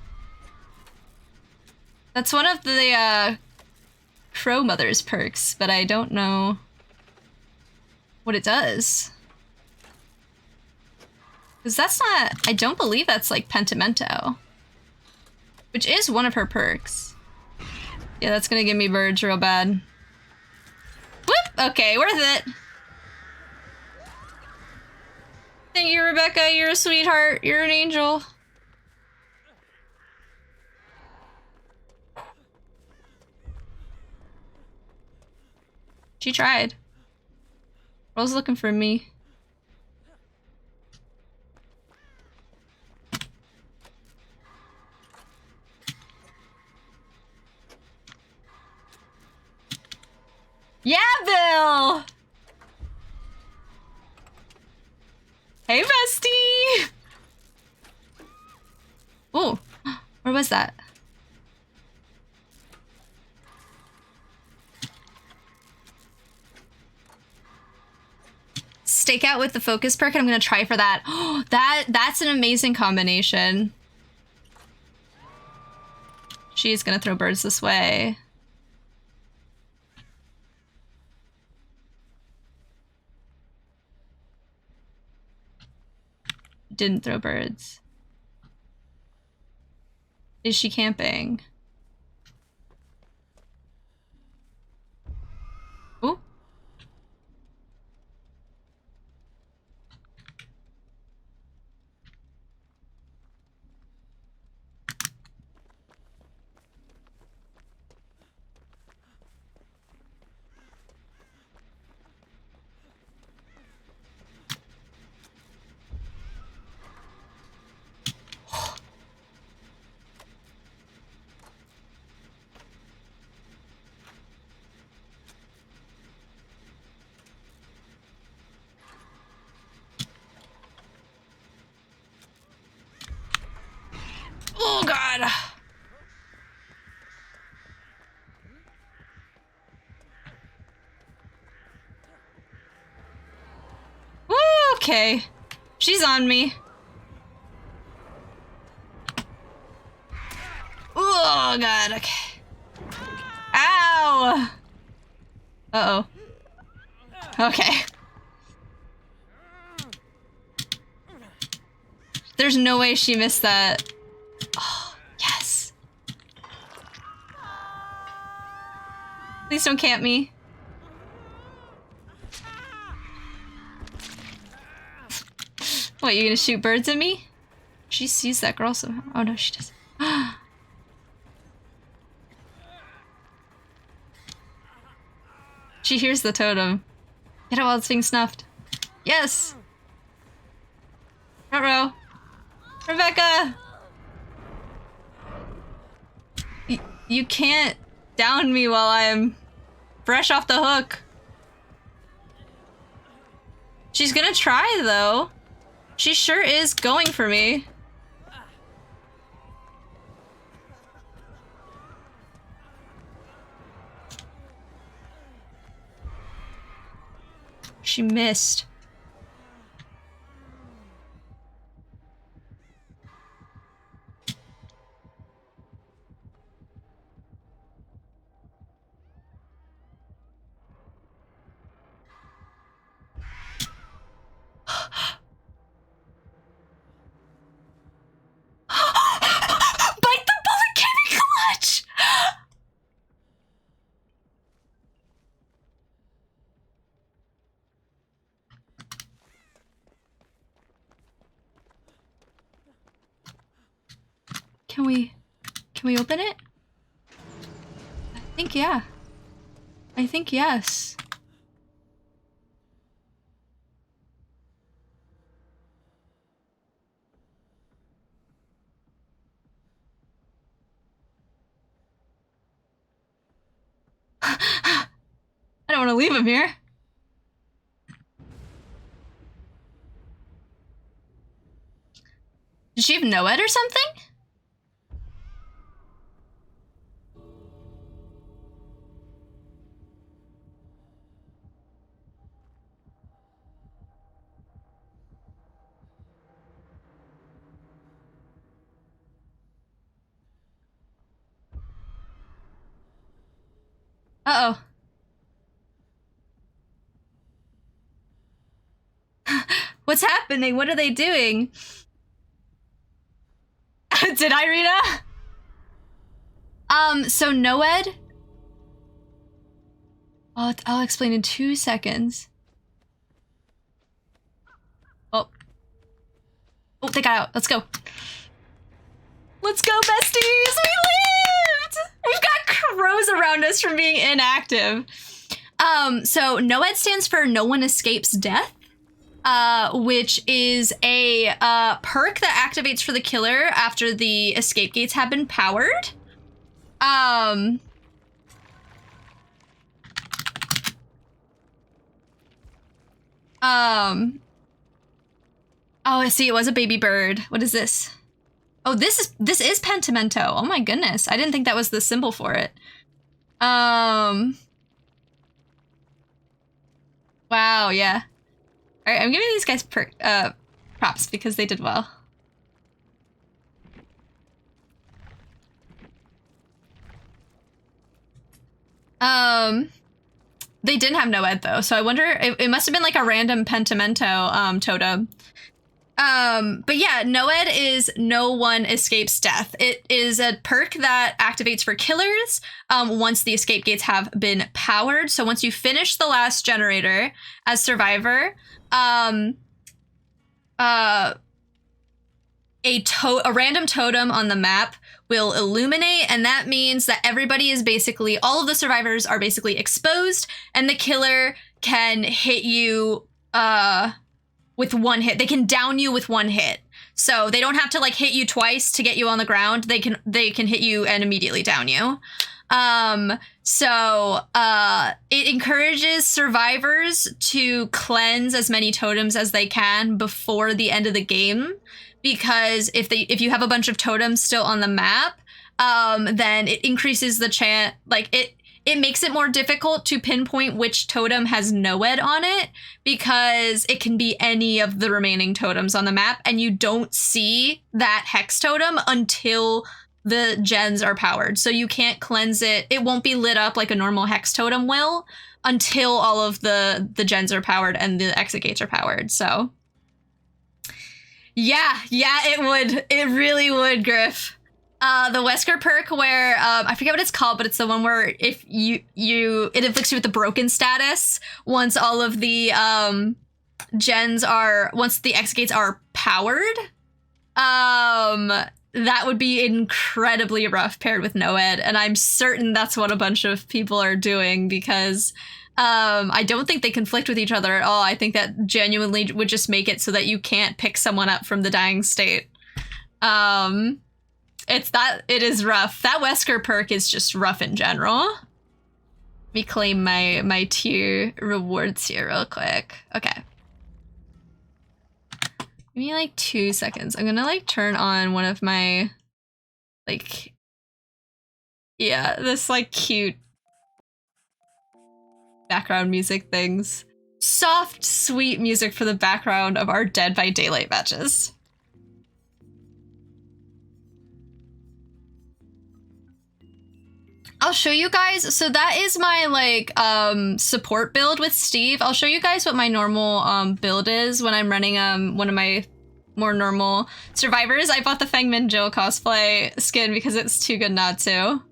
That's one of the Crow Mother's perks, but I don't know what it does. Because that's not... I don't believe that's like Pentimento. Which is one of her perks. Yeah, that's gonna give me birds real bad. Whoop! Okay, worth it. Thank you, Rebecca. You're a sweetheart. You're an angel. She tried. Rose looking for me. Yeah, Bill! Hey, bestie! Oh, where was that? Stake out with the focus perk, and I'm gonna try for that. Oh, that's an amazing combination. She's gonna throw birds this way. Didn't throw birds. Is she camping? Ooh. Oh, God. Woo, okay. She's on me. Oh, God, okay. Ow! Uh-oh. Okay. There's no way she missed that. Oh, yes. Please don't camp me. What, you gonna shoot birds at me? She sees that girl somehow. Oh no, she doesn't. She hears the totem. Get it while it's being snuffed. Yes! Ruh-roh. Rebecca! You can't down me while I'm fresh off the hook. She's gonna try, though. She sure is going for me. She missed. Bite the bullet candy clutch! Can we open it? I think yeah. I think yes. leave him here. Did she have NOED or something? Uh-oh. What's happening? What are they doing? Did I, Rita? So NOED? I'll explain in 2 seconds. Oh, they got out. Let's go. Let's go, besties! We lived! We've got crows around us from being inactive. So NOED stands for No One Escapes Death, which is a perk that activates for the killer after the escape gates have been powered. Oh, I see. It was a baby bird. What is this? Oh, this is pentimento. Oh my goodness. I didn't think that was the symbol for it. Wow, yeah. All right, I'm giving these guys props because they did well. They didn't have NOED though, so I wonder, it must have been like a random pentimento totem. But yeah, NOED is No One Escapes Death. It is a perk that activates for killers once the escape gates have been powered. So once you finish the last generator as survivor, a random totem on the map will illuminate, and that means that everybody is basically, all of the survivors are basically exposed, and the killer can hit you with one hit. They can down you with one hit. So they don't have to like hit you twice to get you on the ground. They can hit you and immediately down you. It encourages survivors to cleanse as many totems as they can before the end of the game, because if you have a bunch of totems still on the map, then it increases the chance, like it makes it more difficult to pinpoint which totem has NOED on it, because it can be any of the remaining totems on the map, and you don't see that hex totem until the gens are powered. So you can't cleanse it. It won't be lit up like a normal hex totem will until all of the gens are powered and the exit gates are powered. So yeah, it would. It really would, Griff. The Wesker perk where, I forget what it's called, but it's the one where if it inflicts you with the broken status once all of the once the exit gates are powered. That would be incredibly rough paired with NOED, and I'm certain that's what a bunch of people are doing, because I don't think they conflict with each other at all. I think that genuinely would just make it so that you can't pick someone up from the dying state. It is rough. That Wesker perk is just rough in general. Let me claim my tier rewards here real quick. Okay. Give me like 2 seconds. I'm gonna like turn on one of my like, yeah, this like cute background music things. Soft, sweet music for the background of our Dead by Daylight matches. I'll show you guys. So that is my like support build with Steve. I'll show you guys what my normal build is when I'm running one of my more normal survivors. I bought the Feng Min Jill cosplay skin because it's too good not to.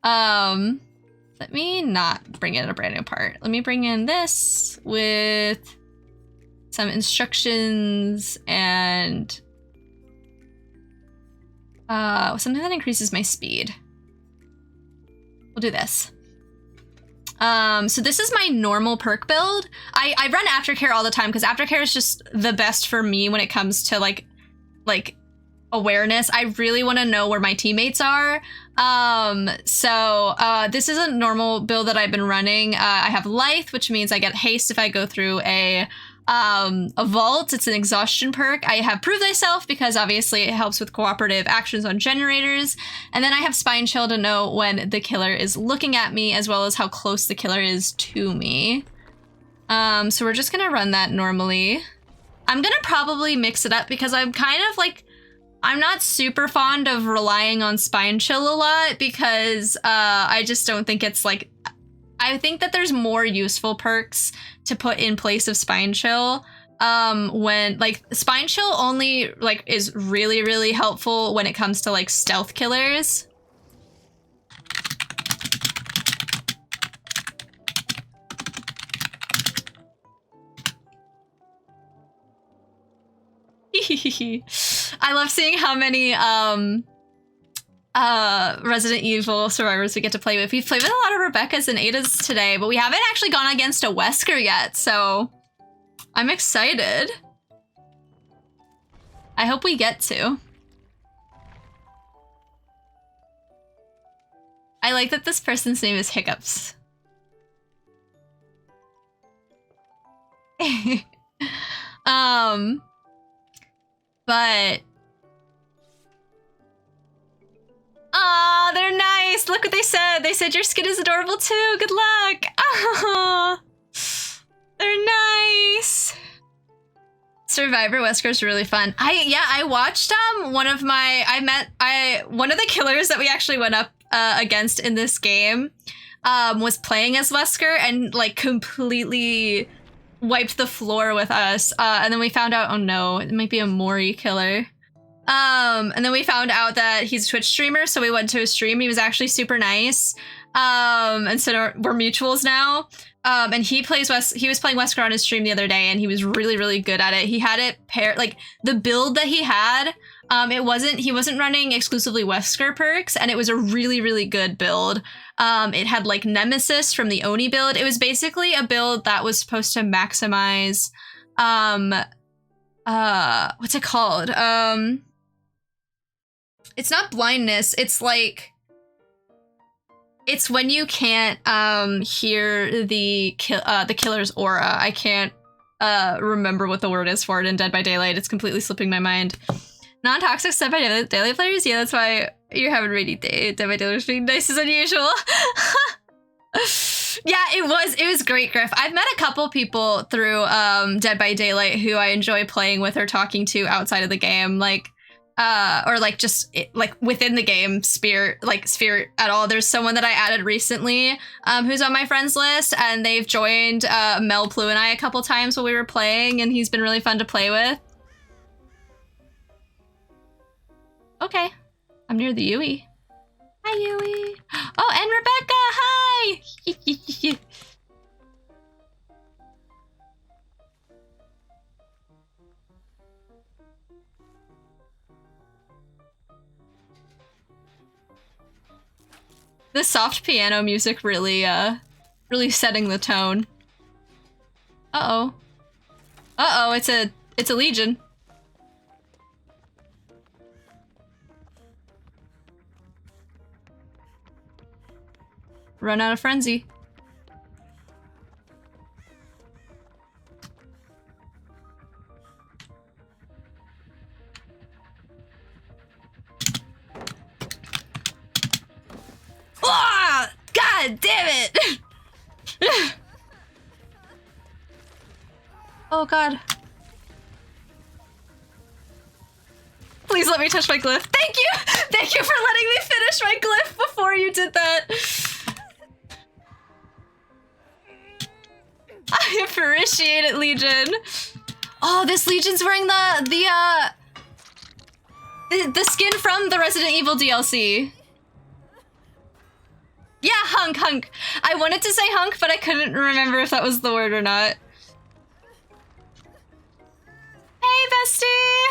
Let me not bring in a brand new part. Let me bring in this with some instructions and something that increases my speed. We'll do this. So this is my normal perk build. I run aftercare all the time because aftercare is just the best for me when it comes to like awareness. I really want to know where my teammates are. This is a normal build that I've been running. I have Lithe, which means I get haste if I go through a vault. It's an exhaustion perk. I have Prove Thyself because obviously it helps with cooperative actions on generators. And then I have Spine Chill to know when the killer is looking at me, as well as how close the killer is to me. So we're just gonna run that normally. I'm gonna probably mix it up because I'm kind of like, I'm not super fond of relying on Spine Chill a lot because I just don't think it's like, I think that there's more useful perks to put in place of Spine Chill. When like Spine Chill only like is really, really helpful when it comes to like stealth killers. I love seeing how many Resident Evil survivors we get to play with. We've played with a lot of Rebecca's and Ada's today, but we haven't actually gone against a Wesker yet, so I'm excited. I hope we get to. I like that this person's name is Hiccups. But aw, they're nice. Look what they said. They said your skin is adorable too. Good luck. Aw, they're nice. Survivor Wesker is really fun. I watched one of the killers that we actually went up against in this game was playing as Wesker and like completely wiped the floor with us. And then we found out, oh no, it might be a Mori killer. And then we found out that he's a Twitch streamer, so we went to his stream. He was actually super nice. And so we're mutuals now. And he was playing Wesker on his stream the other day, and he was really, really good at it. He had it paired, like the build that he had, he wasn't running exclusively Wesker perks, and it was a really, really good build. It had like Nemesis from the Oni build. It was basically a build that was supposed to maximize, what's it called? It's not blindness. It's like, it's when you can't hear the killer's aura. I can't remember what the word is for it in Dead by Daylight. It's completely slipping my mind. Non-toxic Dead by Daylight players? Yeah, that's why you're having a rainy day. Dead by Daylight's being nice as unusual. Yeah, it was great, Griff. I've met a couple people through Dead by Daylight who I enjoy playing with or talking to outside of the game, like or like just like within the game sphere at all. There's someone that I added recently who's on my friends list, and they've joined Mel Plu and I a couple times while we were playing, and he's been really fun to play with. Okay, I'm near the Yui. Hi, Yui. Oh, and Rebecca, hi! The soft piano music really, really setting the tone. Uh-oh. Uh-oh, it's a Legion. Run out of frenzy. Ah! God damn it! Oh god. Please let me touch my glyph. Thank you! Thank you for letting me finish my glyph before you did that. I appreciate it, Legion. Oh, this Legion's wearing the skin from the Resident Evil DLC. Yeah, hunk. I wanted to say hunk, but I couldn't remember if that was the word or not. Hey, bestie!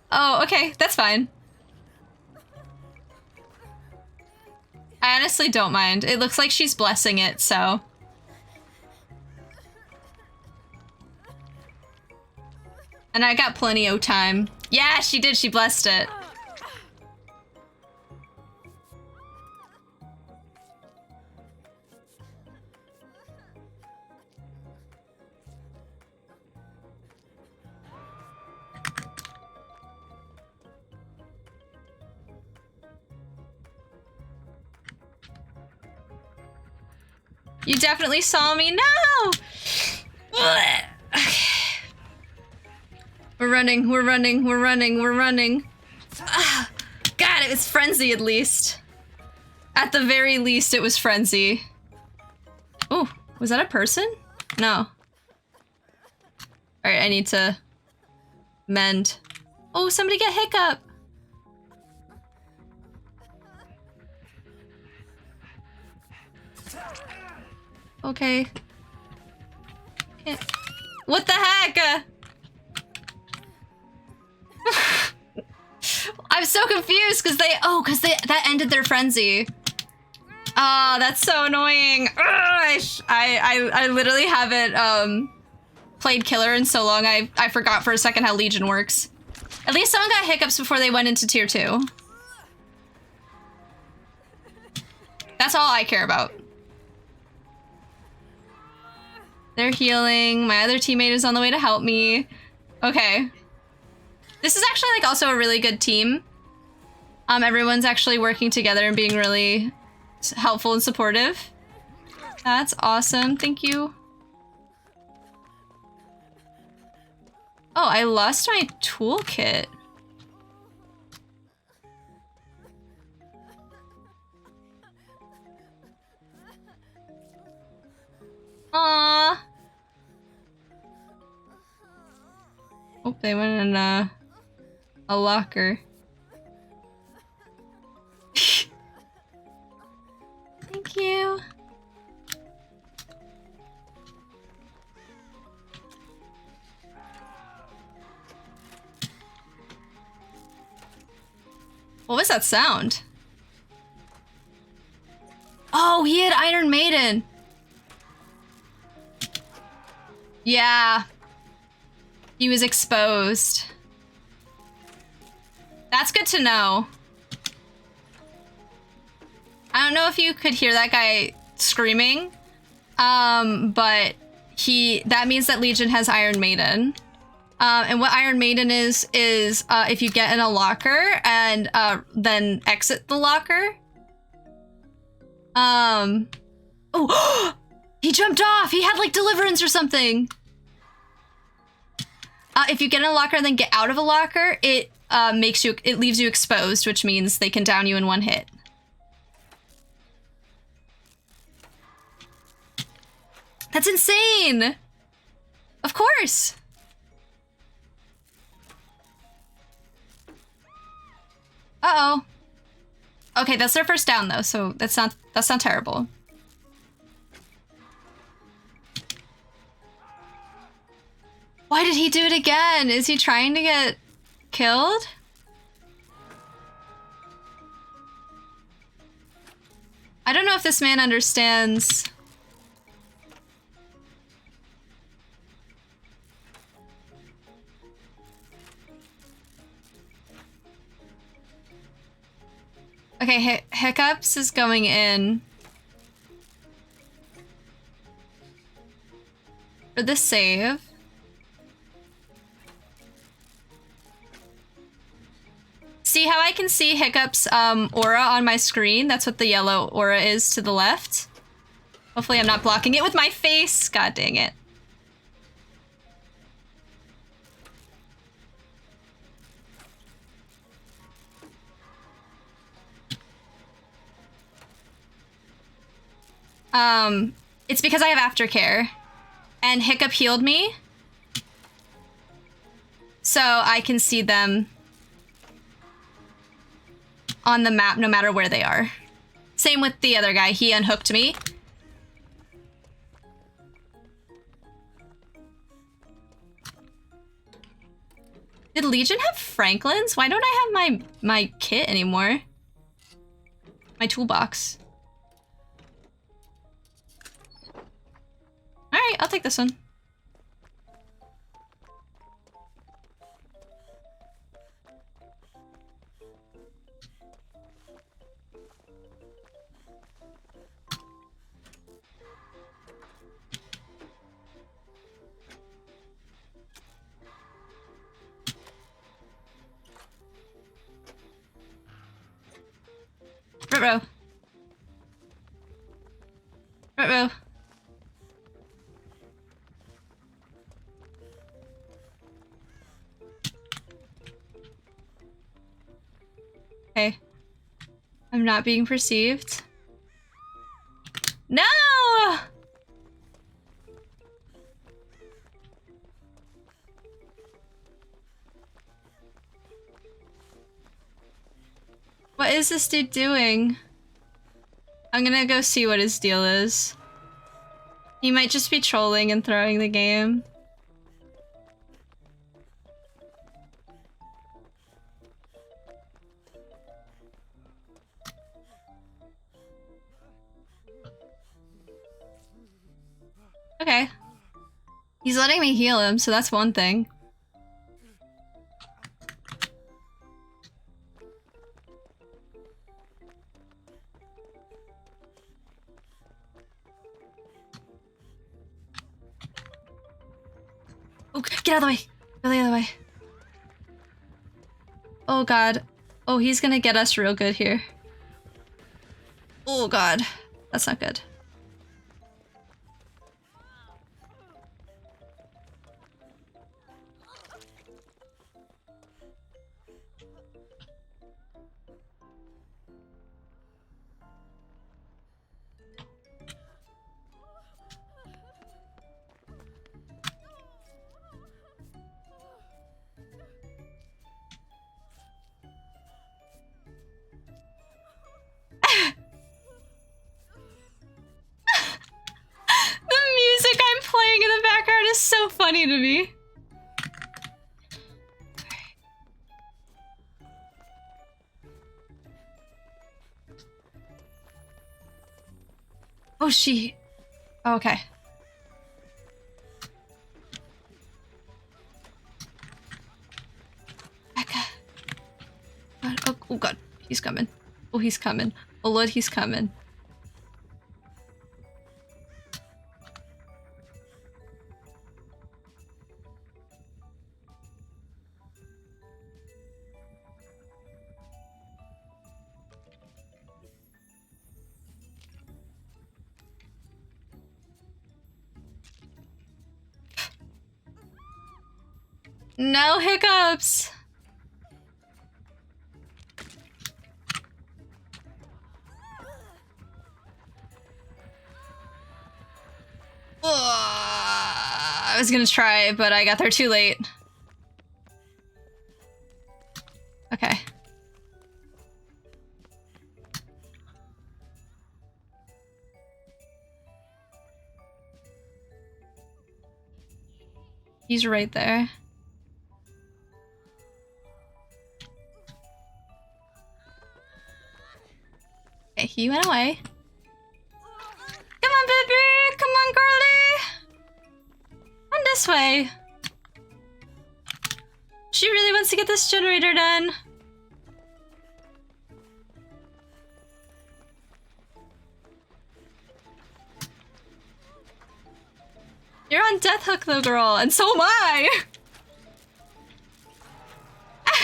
Oh, okay, that's fine. I honestly don't mind. It looks like she's blessing it, so. And I got plenty of time. Yeah, she did. She blessed it. You definitely saw me. No! Okay. We're running, we're running, we're running, we're running. God, it was frenzy at least. At the very least, it was frenzy. Oh, was that a person? No. Alright, I need to mend. Oh, somebody get hiccup. Okay. Can't. What the heck? I'm so confused because that ended their frenzy. Oh, that's so annoying. Ugh, I literally haven't played Killer in so long. I forgot for a second how Legion works. At least someone got hiccups before they went into tier 2. That's all I care about. They're healing. My other teammate is on the way to help me. Okay. This is actually like also a really good team. Everyone's actually working together and being really helpful and supportive. That's awesome. Thank you. Oh, I lost my toolkit. Aww. Oh, they went in a locker. Thank you. What was that sound? Oh, he had Iron Maiden. Yeah. He was exposed. That's good to know. I don't know if you could hear that guy screaming, but that means that Legion has Iron Maiden. And what Iron Maiden is if you get in a locker and then exit the locker. Oh, he jumped off. He had like deliverance or something. If you get in a locker and then get out of a locker, it leaves you exposed, which means they can down you in one hit. That's insane! Of course! Uh-oh. Okay, that's their first down though, so that's not terrible. Why did he do it again? Is he trying to get killed? I don't know if this man understands. Okay, Hiccups is going in. For the save. See how I can see Hiccup's aura on my screen? That's what the yellow aura is to the left. Hopefully I'm not blocking it with my face. God dang it. It's because I have aftercare. And Hiccup healed me. So I can see them on the map no matter where they are. Same with the other guy. He unhooked me. Did Legion have Franklin's? Why don't I have my kit anymore? My toolbox. Alright, I'll take this one. Ruh-roh. Ruh-roh. Okay. I'm not being perceived. No! What is this dude doing? I'm gonna go see what his deal is. He might just be trolling and throwing the game. Okay. He's letting me heal him, so that's one thing. Oh, get out of the way! Go the other way. Oh god. Oh, he's gonna get us real good here. Oh god. That's not good. The music I'm playing in the background is so funny to me. Oh, she... Oh, okay. Becca. God, oh god, he's coming. Oh, he's coming. Oh lord, he's coming. No hiccups! I was gonna try, but I got there too late. Okay. He's right there. Okay, he went away. Come on, baby! Come on, girlie! Run this way. She really wants to get this generator done. You're on death hook though, girl, and so am I!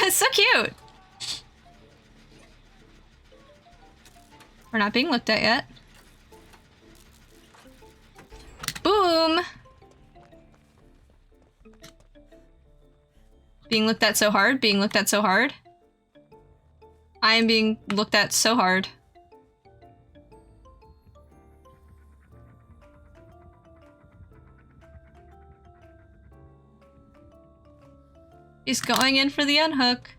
It's so cute! We're not being looked at yet. Boom! Being looked at so hard, being looked at so hard. I am being looked at so hard. He's going in for the unhook.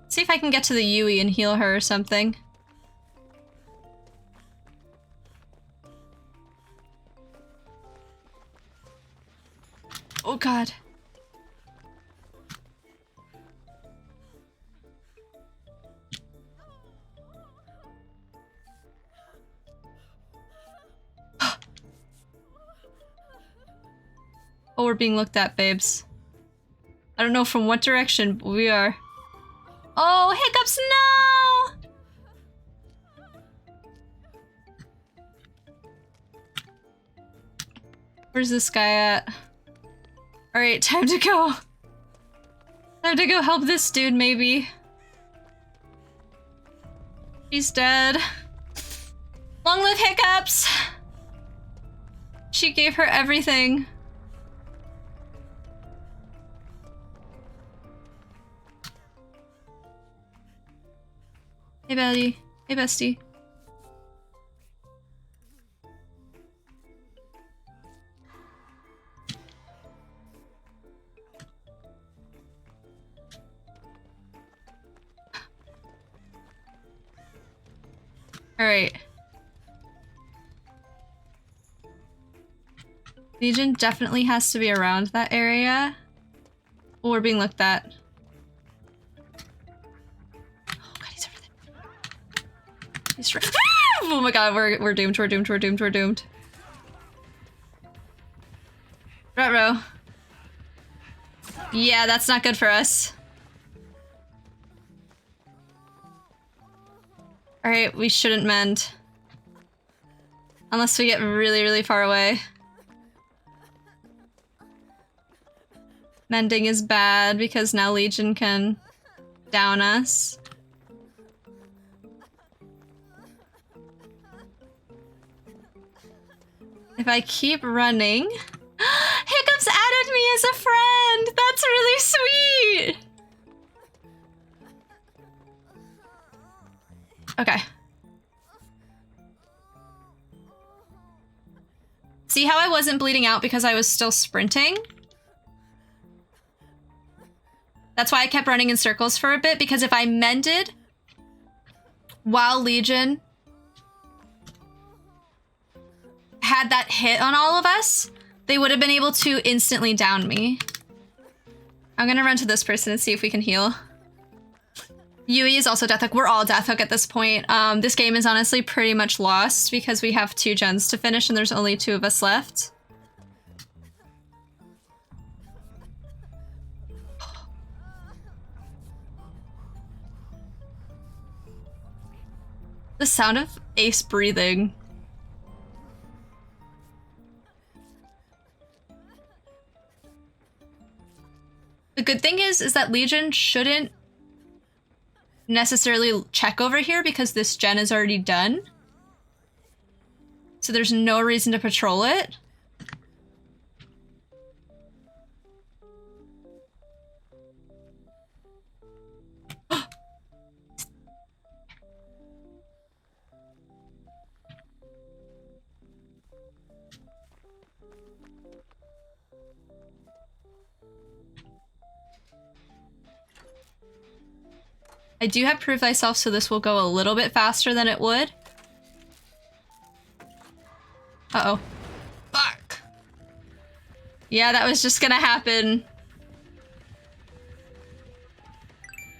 See if I can get to the Yui and heal her or something. Oh god. Oh, we're being looked at, babes. I don't know from what direction, but we are. Oh, hiccups, no! Where's this guy at? Alright, time to go. I have to go help this dude, maybe. He's dead. Long live Hiccups! She gave her everything. Hey, Betty. Hey, bestie. All right. Legion definitely has to be around that area. Oh, we're being looked at. Oh god, he's over there. He's right. Oh my god, we're doomed, we're doomed, we're doomed, we're doomed. Ruh-roh. Yeah, that's not good for us. Alright, we shouldn't mend. Unless we get really, really far away. Mending is bad because now Legion can down us. If I keep running... Hiccups added me as a friend! That's really sweet! Okay. See how I wasn't bleeding out because I was still sprinting? That's why I kept running in circles for a bit, because if I mended while Legion had that hit on all of us, they would have been able to instantly down me. I'm gonna run to this person and see if we can heal. Yui is also Deathhook. We're all Deathhook at this point. This game is honestly pretty much lost because we have 2 gens to finish and there's only 2 of us left. The sound of Ace breathing. The good thing is that Legion shouldn't necessarily check over here because this gen is already done. So there's no reason to patrol it. I do have Prove Thyself, so this will go a little bit faster than it would. Uh-oh. Fuck. Yeah, that was just gonna happen.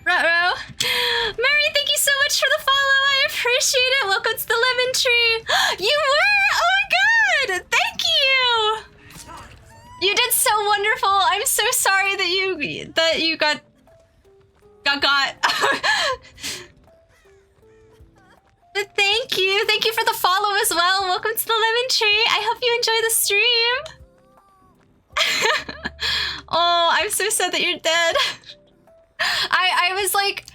Ruh-roh. Mary, thank you so much for the follow. I appreciate it. Welcome to the lemon tree. You were? Oh my god! Thank you! You did so wonderful. I'm so sorry that you got. But thank you. Thank you for the follow as well. Welcome to the lemon tree. I hope you enjoy the stream. Oh, I'm so sad that you're dead. I was like,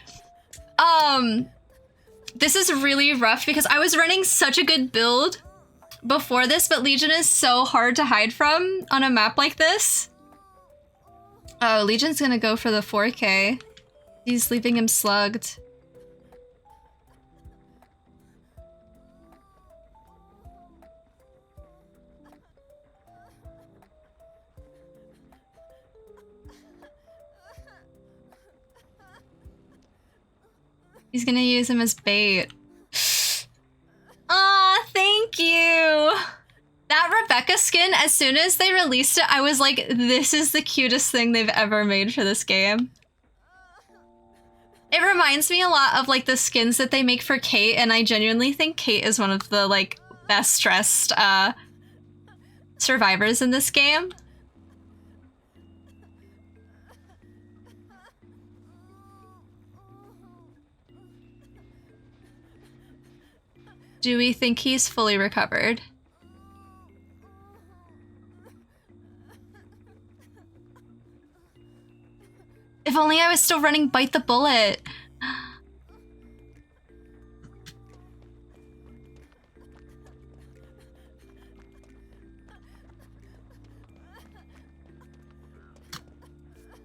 this is really rough because I was running such a good build before this, but Legion is so hard to hide from on a map like this. Oh, Legion's gonna go for the 4K. He's leaving him slugged. He's gonna use him as bait. Aw, thank you! That Rebecca skin, as soon as they released it, I was like, this is the cutest thing they've ever made for this game. It reminds me a lot of like the skins that they make for Kate, and I genuinely think Kate is one of the like best dressed survivors in this game. Do we think he's fully recovered? If only I was still running Bite the Bullet.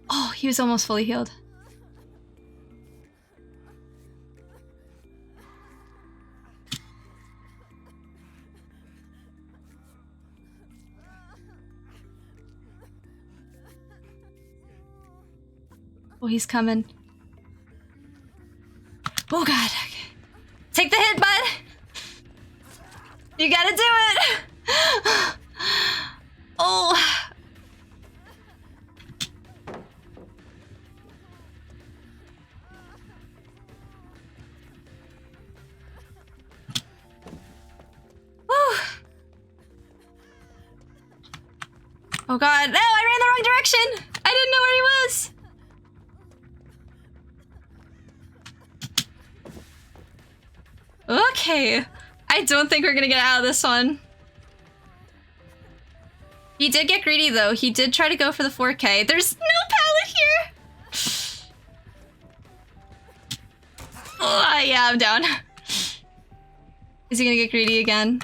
Oh, he was almost fully healed. Oh, he's coming. Oh god. Okay. Take the hit, bud. You gotta do it. Oh. Whew. Oh god. No, I ran the wrong direction. I didn't know where he was. Okay, I don't think we're gonna get out of this one. He did get greedy though. He did try to go for the 4K. There's no pallet here! Oh, yeah, I'm down. Is he gonna get greedy again?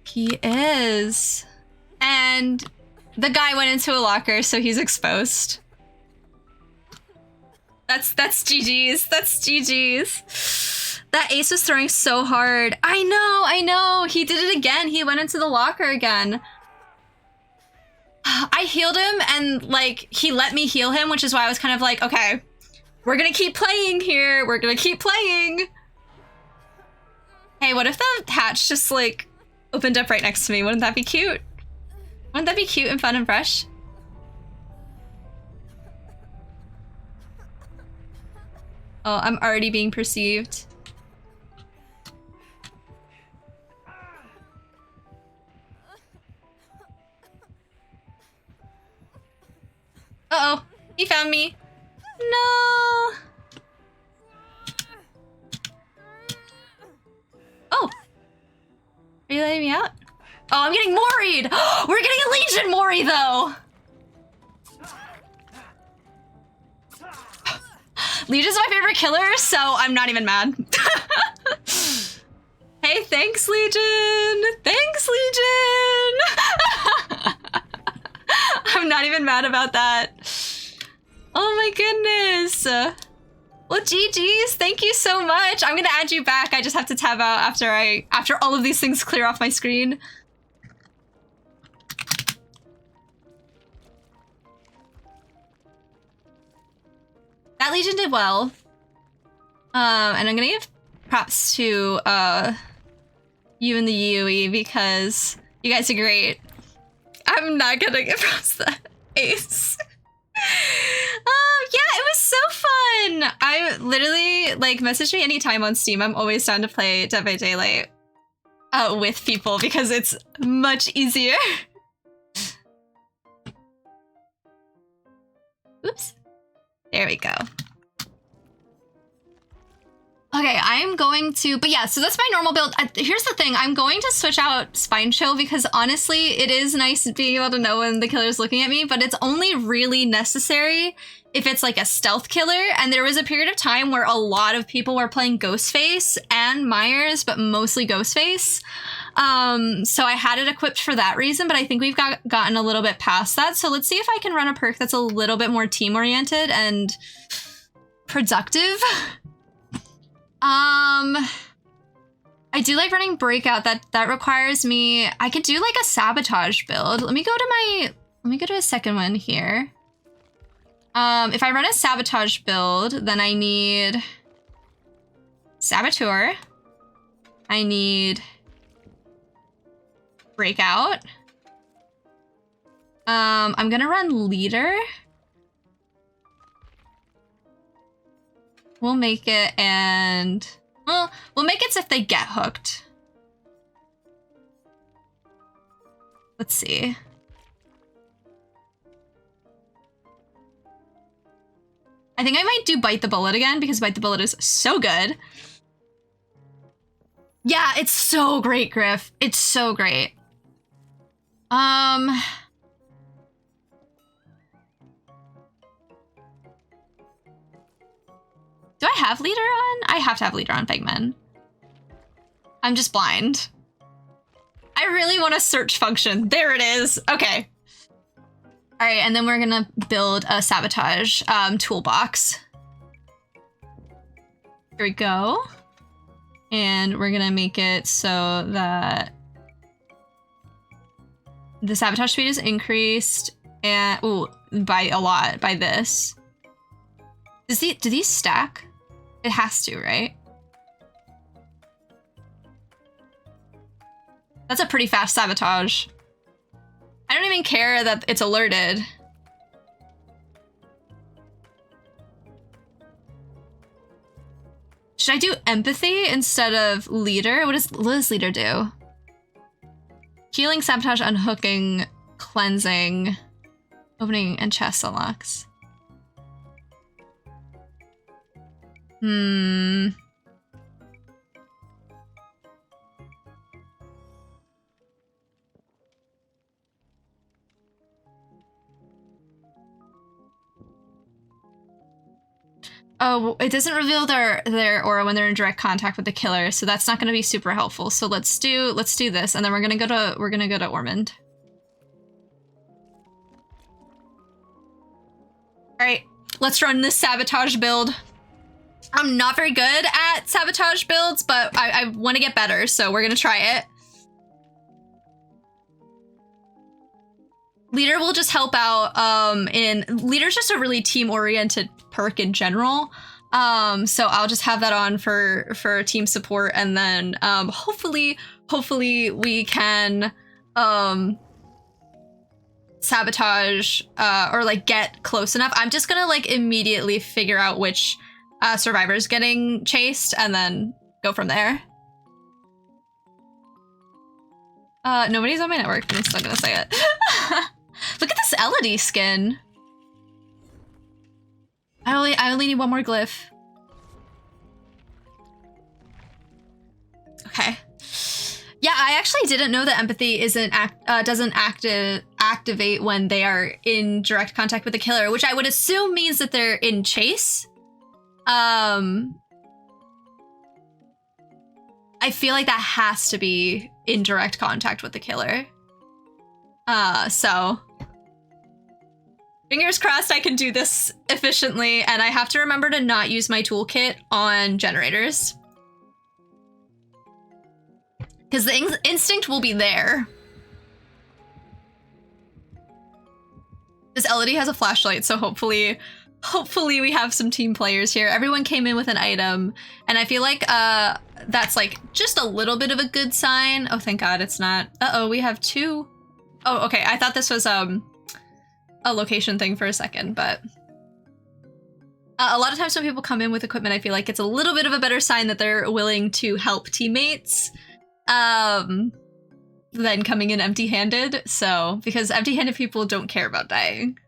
He is. And the guy went into a locker, so he's exposed. That's GG's. That's GG's. That ace was throwing so hard. I know. He did it again. He went into the locker again. I healed him and like he let me heal him, which is why I was kind of like, okay, we're gonna keep playing here. We're gonna keep playing. Hey, what if the hatch just like opened up right next to me? Wouldn't that be cute? Wouldn't that be cute and fun and fresh? Oh, I'm already being perceived. Uh-oh, he found me. No. Oh. Are you letting me out? Oh, I'm getting Mori'd. We're getting a Legion Mori though. Legion's my favorite killer, so I'm not even mad. Hey, thanks, Legion. Thanks, Legion. I'm not even mad about that. Oh my goodness. Well, GG's. Thank you so much. I'm gonna add you back. I just have to tab out after all of these things clear off my screen. That Legion did well. And I'm gonna give props to you and the UE because you guys are great. I'm not gonna give props to that ace. Yeah, it was so fun. I literally, like, message me anytime on Steam. I'm always down to play Dead by Daylight with people because it's much easier. Oops. There we go. Okay, I'm going to, but yeah, so that's my normal build. Here's the thing, I'm going to switch out Spine Chill because honestly, it is nice being able to know when the killer's looking at me, but it's only really necessary if it's like a stealth killer. And there was a period of time where a lot of people were playing Ghostface and Myers, but mostly Ghostface. So I had it equipped for that reason, but I think we've gotten a little bit past that. So let's see if I can run a perk that's a little bit more team-oriented and productive. I do like running Breakout. That requires me, I could do like a sabotage build. Let me go to a second one here. If I run a sabotage build, then I need Saboteur. I need Breakout. I'm gonna run Leader. We'll make it and... Well, we'll make it so if they get hooked. Let's see. I think I might do Bite the Bullet again because Bite the Bullet is so good. Yeah, it's so great, Griff. It's so great. I have leader on? I have to have leader on Pigmen. I'm just blind. I really want a search function. There it is. Okay. All right, and then we're gonna build a sabotage toolbox. Here we go. And we're gonna make it so that the sabotage speed is increased and by a lot by this. Do these stack? It has to, right? That's a pretty fast sabotage. I don't even care that it's alerted. Should I do empathy instead of leader? What does leader do? Healing, sabotage, unhooking, cleansing, opening, and chest unlocks. Oh, it doesn't reveal their aura when they're in direct contact with the killer, so that's not going to be super helpful. So let's do this, and then we're gonna go to Ormond. All right, let's run this sabotage build. I'm not very good at sabotage builds, but I want to get better, so we're gonna try it. Leader will just help out. Leader's just a really team-oriented perk in general. So I'll just have that on for team support, and then hopefully we can sabotage or like get close enough. I'm just gonna like immediately figure out which survivor's getting chased and then go from there. Nobody's on my network, but I'm still gonna say it. Look at this Elodie skin. I only need one more glyph. Okay. Yeah, I actually didn't know that empathy doesn't activate when they are in direct contact with the killer, which I would assume means that they're in chase. I feel like that has to be in direct contact with the killer. So fingers crossed I can do this efficiently, and I have to remember to not use my toolkit on generators. Because the instinct will be there. This Elodie has a flashlight, so hopefully we have some team players here. Everyone came in with an item, and I feel like that's like just a little bit of a good sign. Oh, thank God it's not. Uh-oh, we have two. Oh, okay, I thought this was a location thing for a second, but a lot of times when people come in with equipment, I feel like it's a little bit of a better sign that they're willing to help teammates than coming in empty-handed. So, because empty-handed people don't care about dying.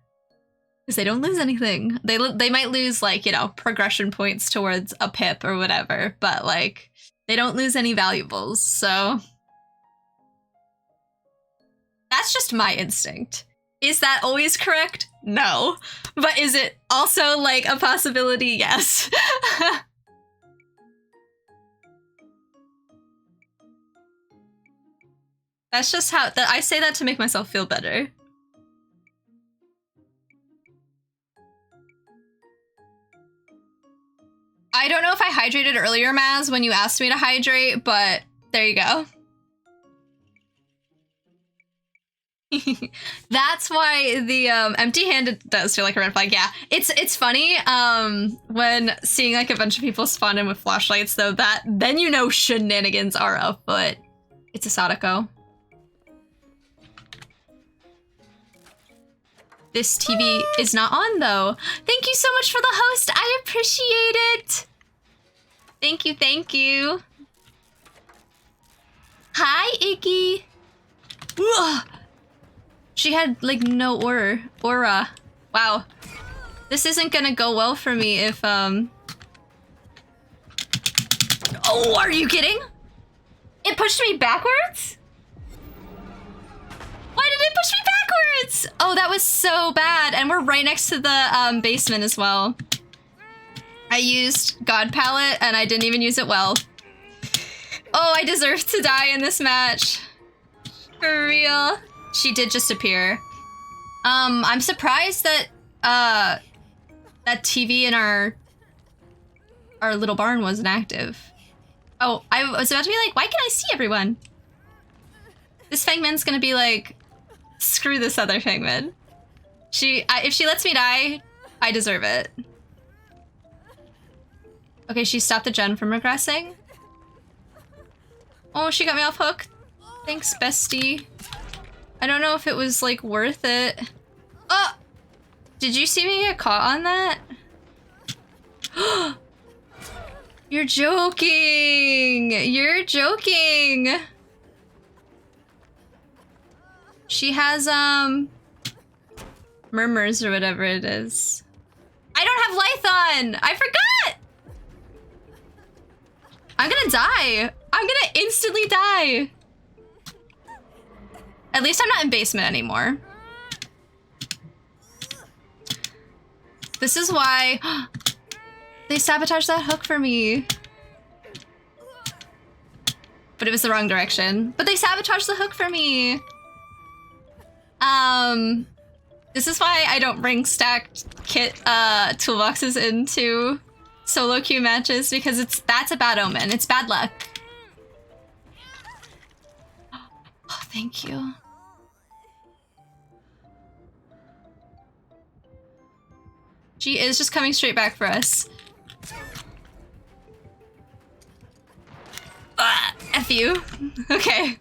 Because they don't lose anything. They might lose, like, you know, progression points towards a pip or whatever, but, like, they don't lose any valuables, so that's just my instinct. Is that always correct? No. But is it also, like, a possibility? Yes. That's just how I say that to make myself feel better. I don't know if I hydrated earlier, Maz, when you asked me to hydrate, but there you go. That's why the empty-handed does feel like a red flag. Yeah, it's funny when seeing like a bunch of people spawn in with flashlights, though, that then you know shenanigans are afoot. It's a Sadako. This TV is not on, though. Thank you so much for the host. I appreciate it. Thank you, thank you. Hi, Iggy. Ugh. She had, like, no aura. Wow. This isn't gonna go well for me if, Oh, are you kidding? It pushed me backwards? Why did it push me backwards? Oh, that was so bad. And we're right next to the basement as well. I used God Palette and I didn't even use it well. Oh, I deserve to die in this match. For real. She did just appear. I'm surprised that that TV in our little barn wasn't active. Oh, I was about to be like, why can't I see everyone? This Fangman's gonna be like, screw this other Fangman. If she lets me die, I deserve it. Okay, she stopped the gen from regressing. Oh, she got me off hook. Thanks, bestie. I don't know if it was, like, worth it. Oh! Did you see me get caught on that? You're joking! You're joking! She has, murmurs or whatever it is. I don't have Lython! I forgot! I'm gonna die. I'm gonna instantly die. At least I'm not in basement anymore. This is why they sabotaged that hook for me. But it was the wrong direction. But they sabotaged the hook for me. This is why I don't bring stacked kit toolboxes into solo queue matches, because that's a bad omen. It's bad luck. Oh, thank you. She is just coming straight back for us. F you. Okay.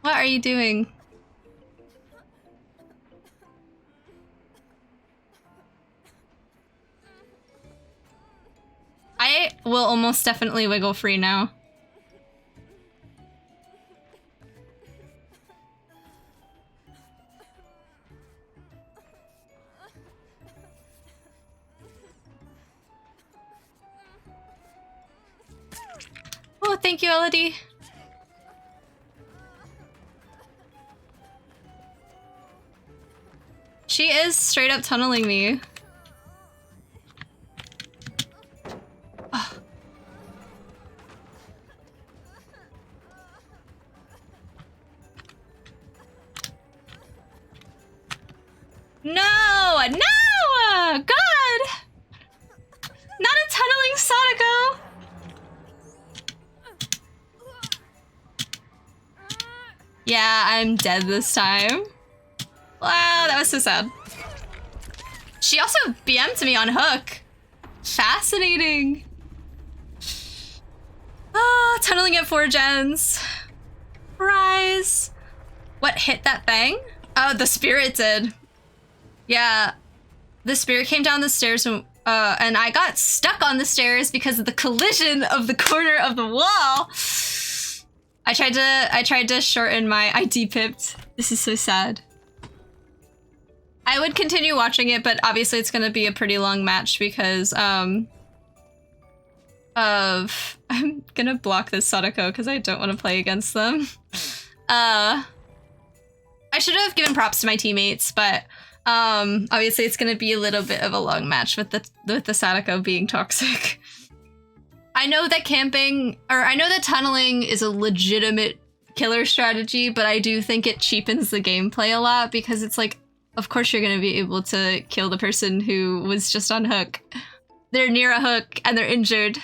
What are you doing? I will almost definitely wiggle free now. Oh, thank you, Elodie. She is straight up tunneling me. Oh. No! No! God! Not a tunneling Sonico! Yeah, I'm dead this time. Wow, that was so sad. She also BM'd me on hook. Fascinating. Ah, tunneling at 4 gens. Rise. What hit that bang? Oh, the spirit did. Yeah, the spirit came down the stairs and I got stuck on the stairs because of the collision of the corner of the wall. I tried to shorten my ID pipped. This is so sad. I would continue watching it, but obviously it's gonna be a pretty long match because I'm gonna block this Sadako because I don't want to play against them. I should have given props to my teammates, but obviously it's gonna be a little bit of a long match with the Sadako being toxic. I know that tunneling is a legitimate killer strategy, but I do think it cheapens the gameplay a lot because it's like, of course you're gonna be able to kill the person who was just on hook. They're near a hook and they're injured.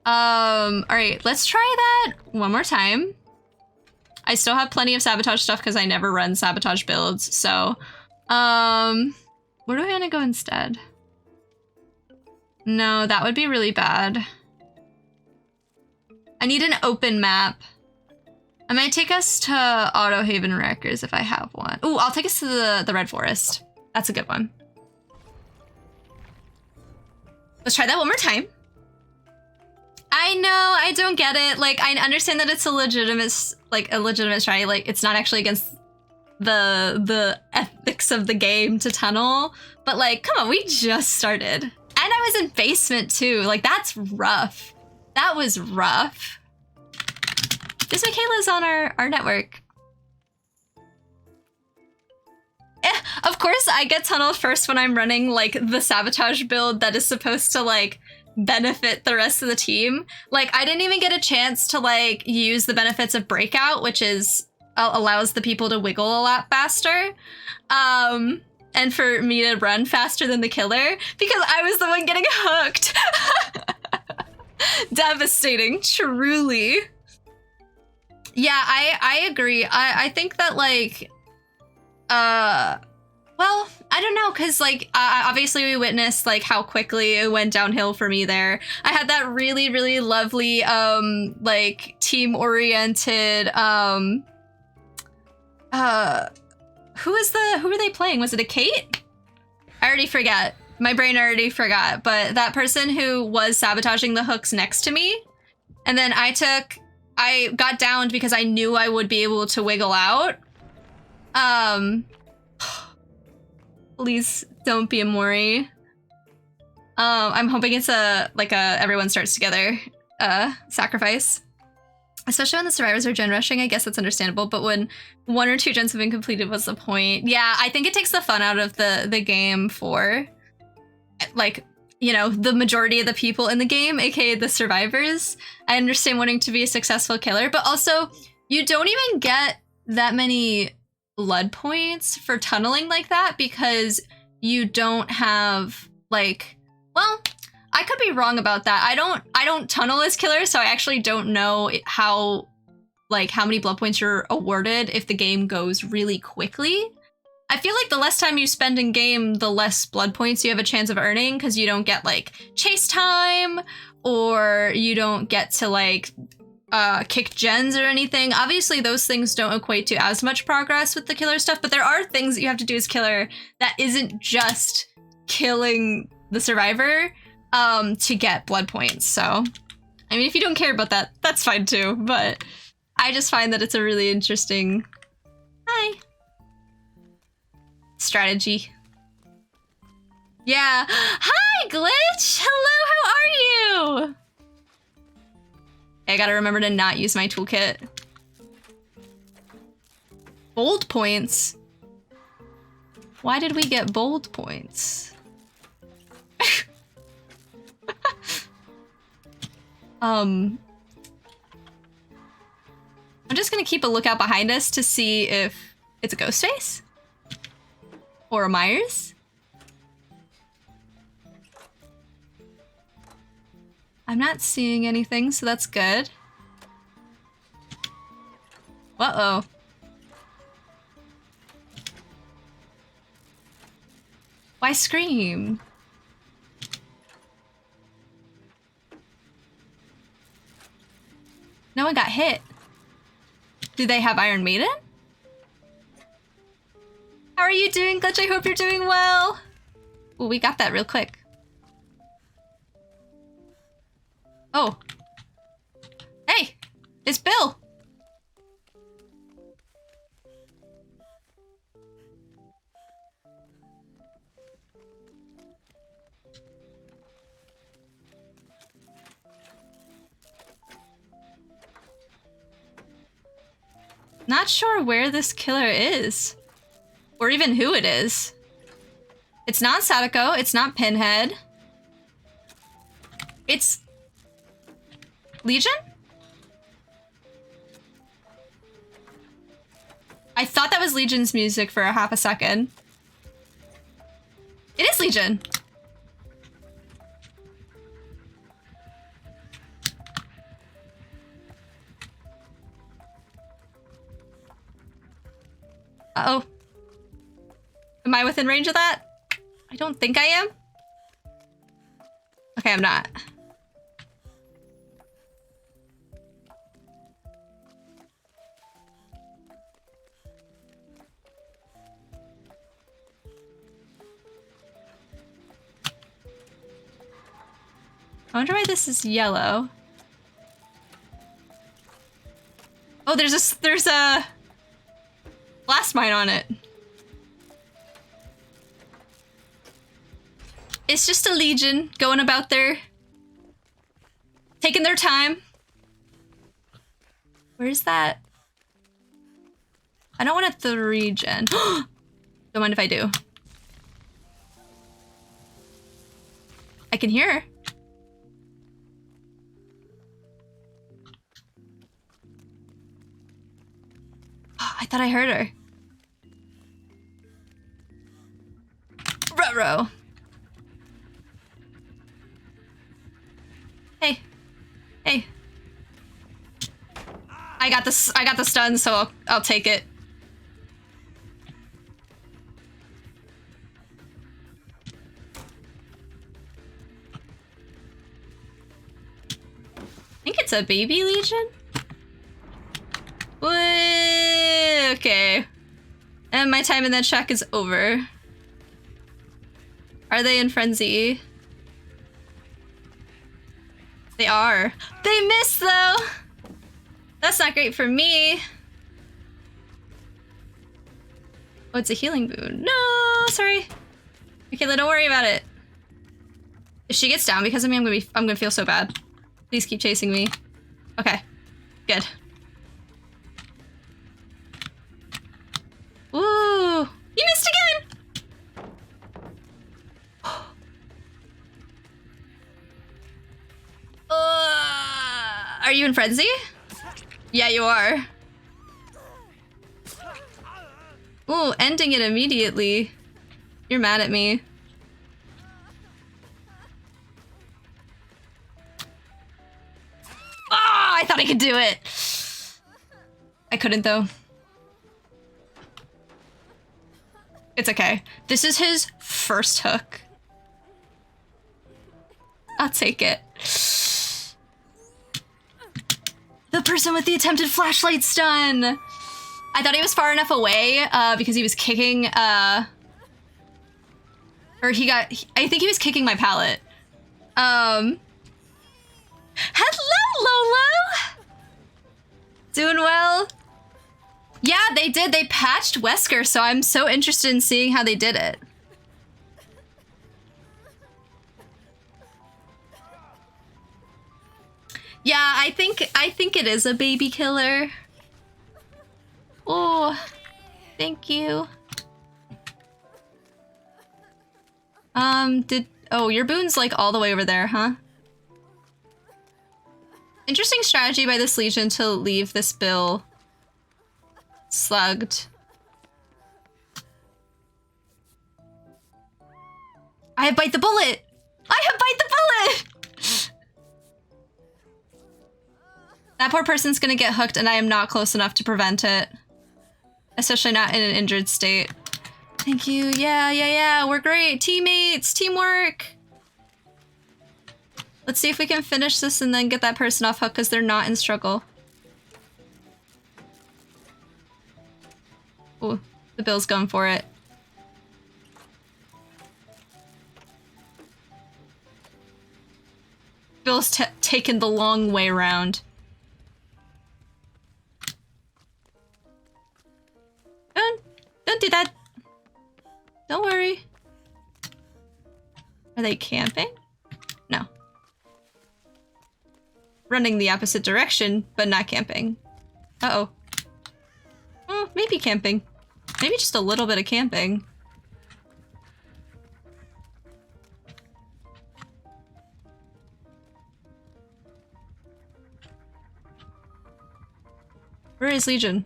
Alright, let's try that one more time. I still have plenty of sabotage stuff because I never run sabotage builds, so where do I want to go instead? No, that would be really bad. I need an open map. I might take us to Auto Haven Wreckers if I have one. Ooh, I'll take us to the Red Forest. That's a good one. Let's try that one more time. I know, I don't get it. Like, I understand that it's a legitimate strategy. Like, it's not actually against the ethics of the game to tunnel, but like, come on, we just started. And I was in basement too. Like, that's rough. That was rough. This Michaela's on our network. Of course, I get tunneled first when I'm running like the sabotage build that is supposed to like benefit the rest of the team. Like, I didn't even get a chance to like use the benefits of breakout, which is allows the people to wiggle a lot faster. And for me to run faster than the killer because I was the one getting hooked. Devastating, truly. Yeah, I agree. I think that like, well, I don't know, because like obviously we witnessed like how quickly it went downhill for me there. I had that really, really lovely like team-oriented who were they playing? Was it a Kate? I already forget. My brain already forgot, but that person who was sabotaging the hooks next to me, and then I got downed because I knew I would be able to wiggle out. Please don't be a Mori. I'm hoping it's a everyone starts together sacrifice. Especially when the survivors are gen rushing, I guess that's understandable, but when 1 or 2 gens have been completed, what's the point? Yeah, I think it takes the fun out of the game for, like, you know, the majority of the people in the game, aka the survivors. I understand wanting to be a successful killer, but also, you don't even get that many blood points for tunneling like that because you don't have, like, well, I could be wrong about that. I don't tunnel as killer, so I actually don't know how many blood points you're awarded if the game goes really quickly. I feel like the less time you spend in game, the less blood points you have a chance of earning because you don't get like chase time or you don't get to like kick gens or anything. Obviously those things don't equate to as much progress with the killer stuff, but there are things that you have to do as killer that isn't just killing the survivor to get blood points. So, I mean, if you don't care about that, that's fine too, but I just find that it's a really interesting strategy. Yeah. Hi, Glitch! Hello, how are you? I gotta remember to not use my toolkit. Bold points? Why did we get bold points? I'm just gonna keep a lookout behind us to see if it's a ghost face or a Myers. I'm not seeing anything, so that's good. Uh-oh. Why scream? No one got hit. Do they have Iron Maiden? How are you doing, Glitch? I hope you're doing well. Ooh, we got that real quick. Oh. Hey, it's Bill. Not sure where this killer is. Or even who it is. It's not Sadako, it's not Pinhead. It's Legion? I thought that was Legion's music for a half a second. It is Legion. Uh-oh. Am I within range of that? I don't think I am. Okay, I'm not. I wonder why this is yellow. Oh, there's a blast mine on it. It's just a legion going about there, taking their time. Where's that? I don't want to 3-gen. Don't mind if I do. I can hear her. I thought I heard her. Ruh-roh. Hey. Hey. I got the stun, so I'll take it. I think it's a baby legion. Okay. And my time in that shack is over. Are they in frenzy? They are. They missed though. That's not great for me. Oh, it's a healing boon. No, sorry. Okay, don't worry about it. If she gets down because of me, I'm gonna feel so bad. Please keep chasing me. Okay, good. Ooh, you missed again. Are you in frenzy? Yeah, you are. Ooh, ending it immediately. You're mad at me. Ah, I thought I could do it. I couldn't though. It's okay. This is his first hook. I'll take it. The person with the attempted flashlight stun. I thought he was far enough away because he was kicking, I think he was kicking my pallet. Hello, Lolo! Doing well? Yeah, they did. They patched WESKER, so I'm so interested in seeing how they did it. Yeah, I think it is a baby killer. Oh, thank you. Oh, your boon's like all the way over there, huh? Interesting strategy by this Legion to leave this bill slugged. I have bite the bullet! I have bite the bullet! That poor person's gonna get hooked and I am not close enough to prevent it. Especially not in an injured state. Thank you. Yeah. We're great. Teammates. Teamwork. Let's see if we can finish this and then get that person off hook because they're not in struggle. Ooh, the Bill's going for it. Bill's taken the long way around. Don't do that. Don't worry. Are they camping? No. Running the opposite direction, but not camping. Uh-oh. Oh, maybe camping. Maybe just a little bit of camping. Where is Legion?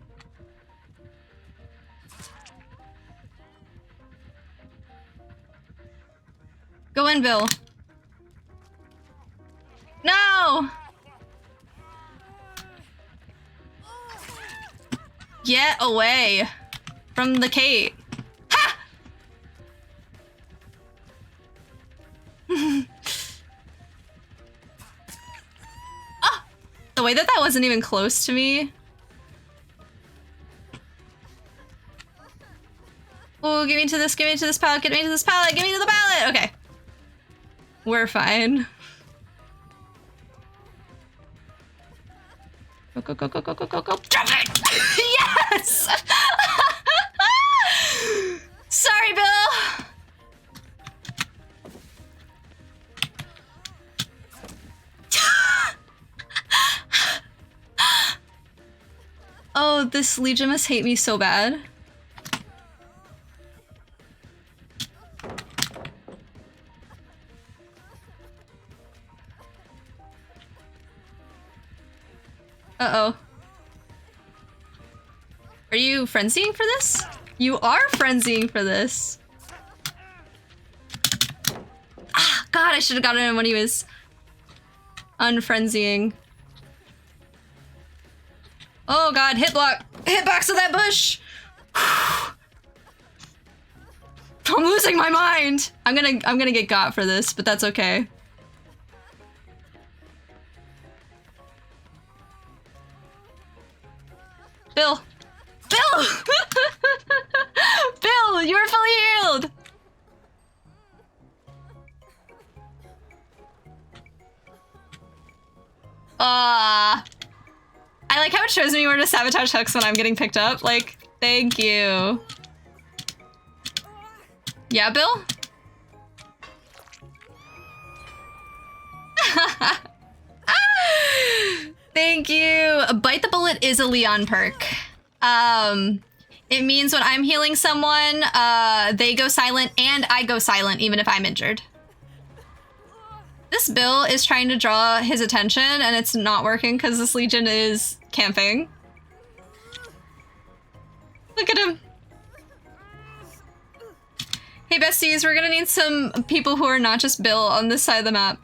Go in, Bill. No! Get away from the Kate. Ha! Ah! The way that wasn't even close to me. Oh, get me to this pallet, get me to this pallet, get me to the pallet! Okay. We're fine. Go. Drop it! Yes! Sorry, Bill! This Legion must hate me so bad. Uh-oh. Are you frenzying for this? You are frenzying for this. Ah, God, I should have gotten him when he was unfrenzying. Oh God, hitbox! Hitbox of that bush! I'm losing my mind! I'm gonna get got for this, but that's okay. Bill! Bill! Bill, you are fully healed! I like how it shows me where to sabotage hooks when I'm getting picked up. Like, thank you. Yeah, Bill? Thank you. Bite the Bullet is a Leon perk. It means when I'm healing someone, they go silent and I go silent even if I'm injured. This Bill is trying to draw his attention and it's not working because this Legion is camping. Look at him. Hey besties, we're gonna need some people who are not just Bill on this side of the map.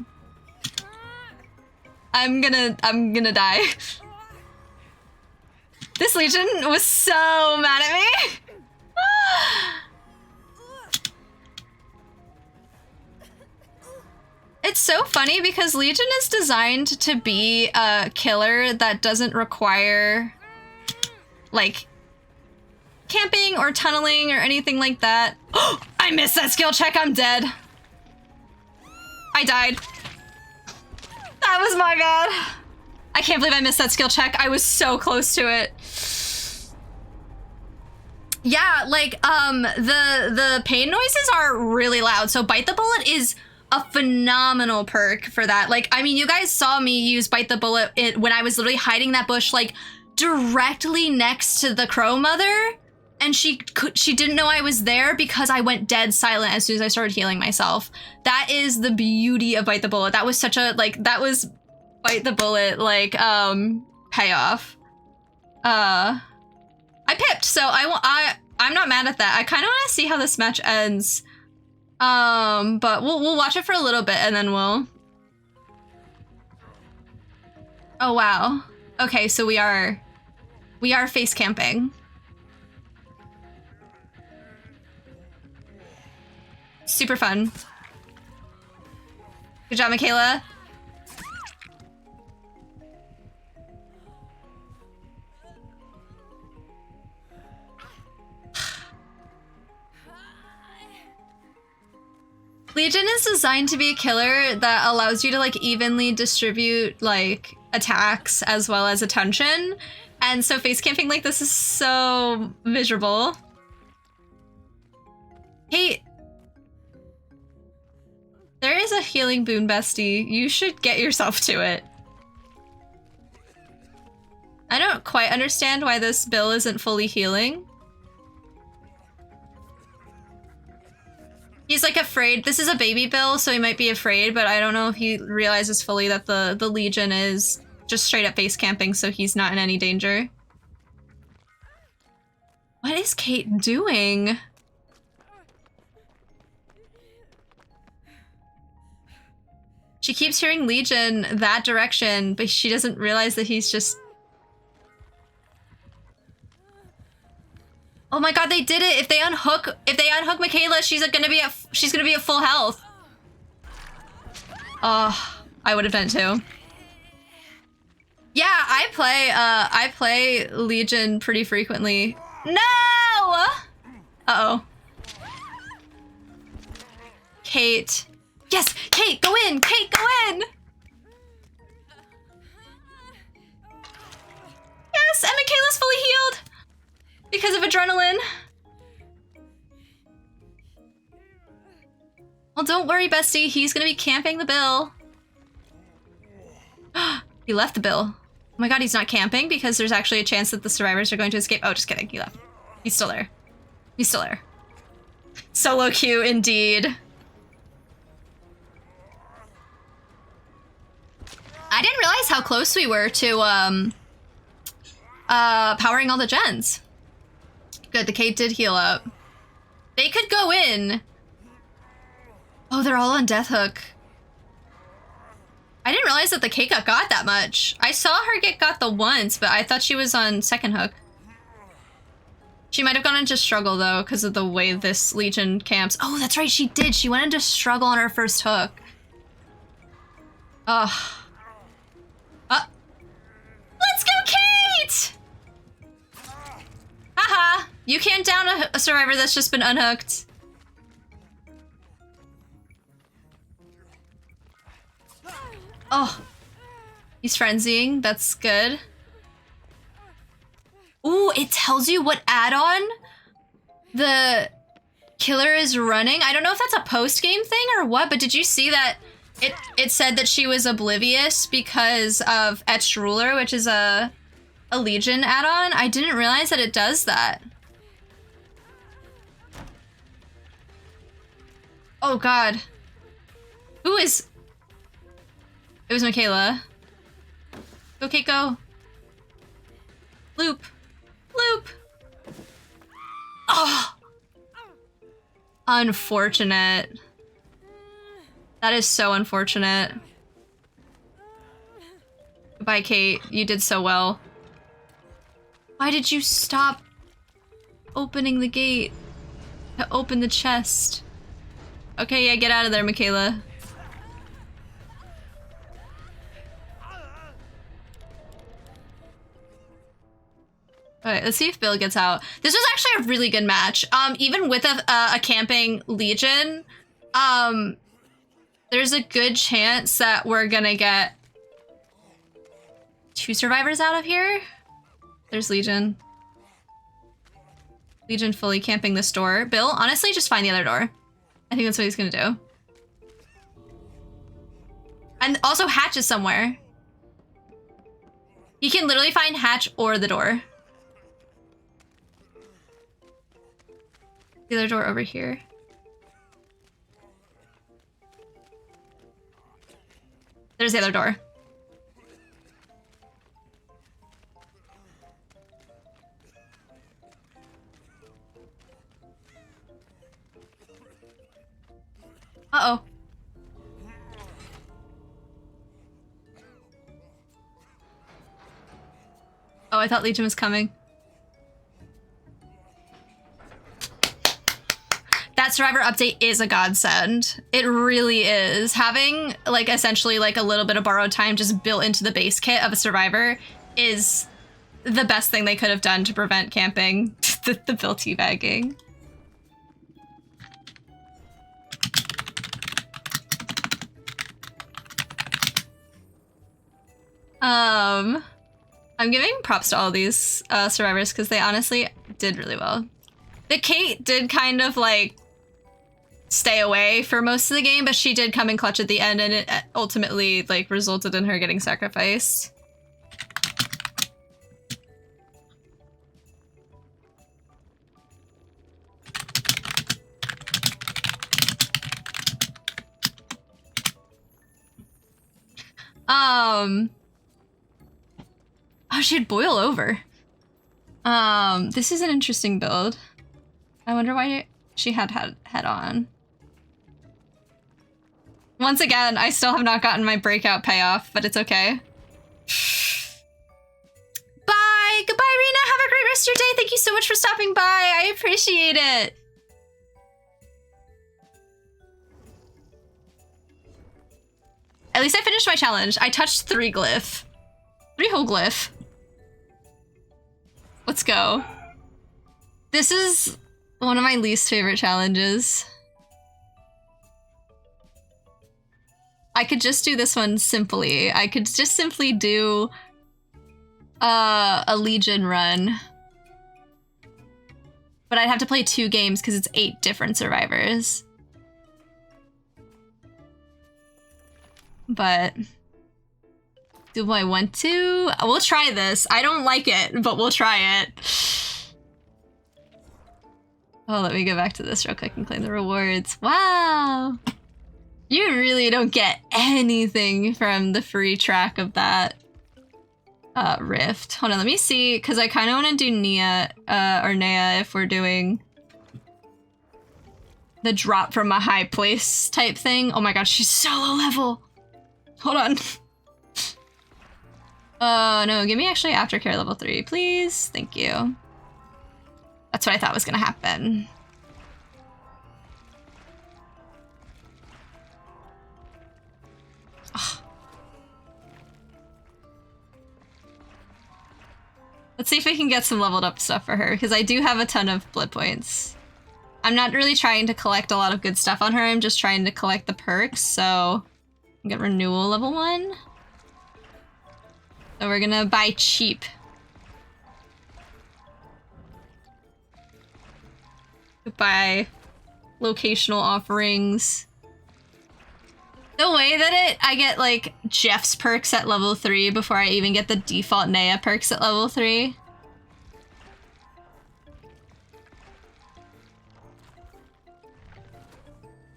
I'm gonna die. This Legion was so mad at me. It's so funny because Legion is designed to be a killer that doesn't require, like, camping or tunneling or anything like that. I missed that skill check, I'm dead. I died. That was my bad. I can't believe I missed that skill check. I was so close to it. Yeah, like, the pain noises are really loud, so Bite the Bullet is a phenomenal perk for that. Like, I mean, you guys saw me use Bite the Bullet when I was literally hiding that bush, like, directly next to the Crow Mother, and she didn't know I was there because I went dead silent as soon as I started healing myself. That is the beauty of Bite the Bullet. That was such a, like, that was Bite the Bullet, like, payoff. I pipped, so I'm not mad at that. I kind of want to see how this match ends. But we'll watch it for a little bit and then we'll... Oh, wow. Okay, so we are face camping. Super fun. Good job, Michaela. Legion is designed to be a killer that allows you to, like, evenly distribute, like, attacks as well as attention. And so face camping like this is so miserable. Hey, there is a healing boon, bestie. You should get yourself to it. I don't quite understand why this Bill isn't fully healing. He's like afraid. This is a baby Bill, so he might be afraid, but I don't know if he realizes fully that the Legion is just straight up face camping, so he's not in any danger. What is Kate doing? She keeps hearing Legion that direction, but she doesn't realize that he's just... Oh my god, they did it! If they unhook Michaela, she's gonna be at full health. Oh, I would have done it too. Yeah, I play Legion pretty frequently. No! Uh-oh. Kate. Yes, Kate, go in! Kate, go in! Yes, and Michaela's fully healed! Because of adrenaline. Well, don't worry, bestie. He's gonna be camping the Bill. He left the Bill. my god, he's not camping because there's actually a chance that the survivors are going to escape. Oh, just kidding. He left. He's still there. He's still there. Solo queue, indeed. I didn't realize how close we were to powering all the gens. Good, the Kate did heal up. They could go in. Oh, they're all on death hook. I didn't realize that the Kate got that much. I saw her get got the once, but I thought she was on second hook. She might have gone into struggle though, because of the way this Legion camps. Oh, that's right, she did. She went into struggle on her first hook. Ugh. Let's go, Kate! Haha, you can't down a survivor that's just been unhooked. Oh, he's frenzying. That's good. Ooh, it tells you what add-on the killer is running. I don't know if that's a post-game thing or what, but did you see that it said that she was oblivious because of Etched Ruler, which is a Legion add-on? I didn't realize that it does that. Oh god. Who is... It was Michaela. Go, Kate, go. Loop. Loop. Oh. Unfortunate. That is so unfortunate. Goodbye, Kate. You did so well. Why did you stop opening the gate to open the chest? Okay, yeah, get out of there, Michaela. Alright, let's see if Bill gets out. This was actually a really good match. Even with a camping Legion, there's a good chance that we're gonna get 2 survivors out of here. There's Legion. Legion fully camping this door. Bill, honestly, just find the other door. I think that's what he's gonna do. And also Hatch is somewhere. He can literally find Hatch or the door. The other door over here. There's the other door. Uh-oh. Oh, I thought Legion was coming. That survivor update is a godsend. It really is. Having, like, essentially, like, a little bit of borrowed time just built into the base kit of a survivor is the best thing they could have done to prevent camping. the Bill teabagging. I'm giving props to all these survivors because they honestly did really well. The Kate did kind of, like, stay away for most of the game, but she did come in clutch at the end, and it ultimately, like, resulted in her getting sacrificed. Oh, she'd boil over. This is an interesting build. I wonder why she had head on. Once again, I still have not gotten my breakout payoff, but it's okay. Bye! Goodbye, Rena! Have a great rest of your day! Thank you so much for stopping by! I appreciate it! At least I finished my challenge. I touched 3 glyph. 3 whole glyph. Let's go. This is one of my least favorite challenges. I could just do this one simply. I could just simply do a Legion run. But I'd have to play 2 games because it's 8 different survivors. But Do I want to? We'll try this. I don't like it, but we'll try it. Oh, let me go back to this real quick and claim the rewards. Wow. You really don't get anything from the free track of that rift. Hold on, let me see, because I kind of want to do Nia, or Nea if we're doing the drop from a high place type thing. Oh my god, she's so low level. Hold on. No, give me actually aftercare level 3, please. Thank you. That's what I thought was gonna happen. Ugh. Let's see if we can get some leveled up stuff for her, because I do have a ton of blood points. I'm not really trying to collect a lot of good stuff on her, I'm just trying to collect the perks, so... Get renewal level 1. So we're gonna buy cheap. Buy locational offerings. The way that I get like Jeff's perks at level 3 before I even get the default Nea perks at level 3.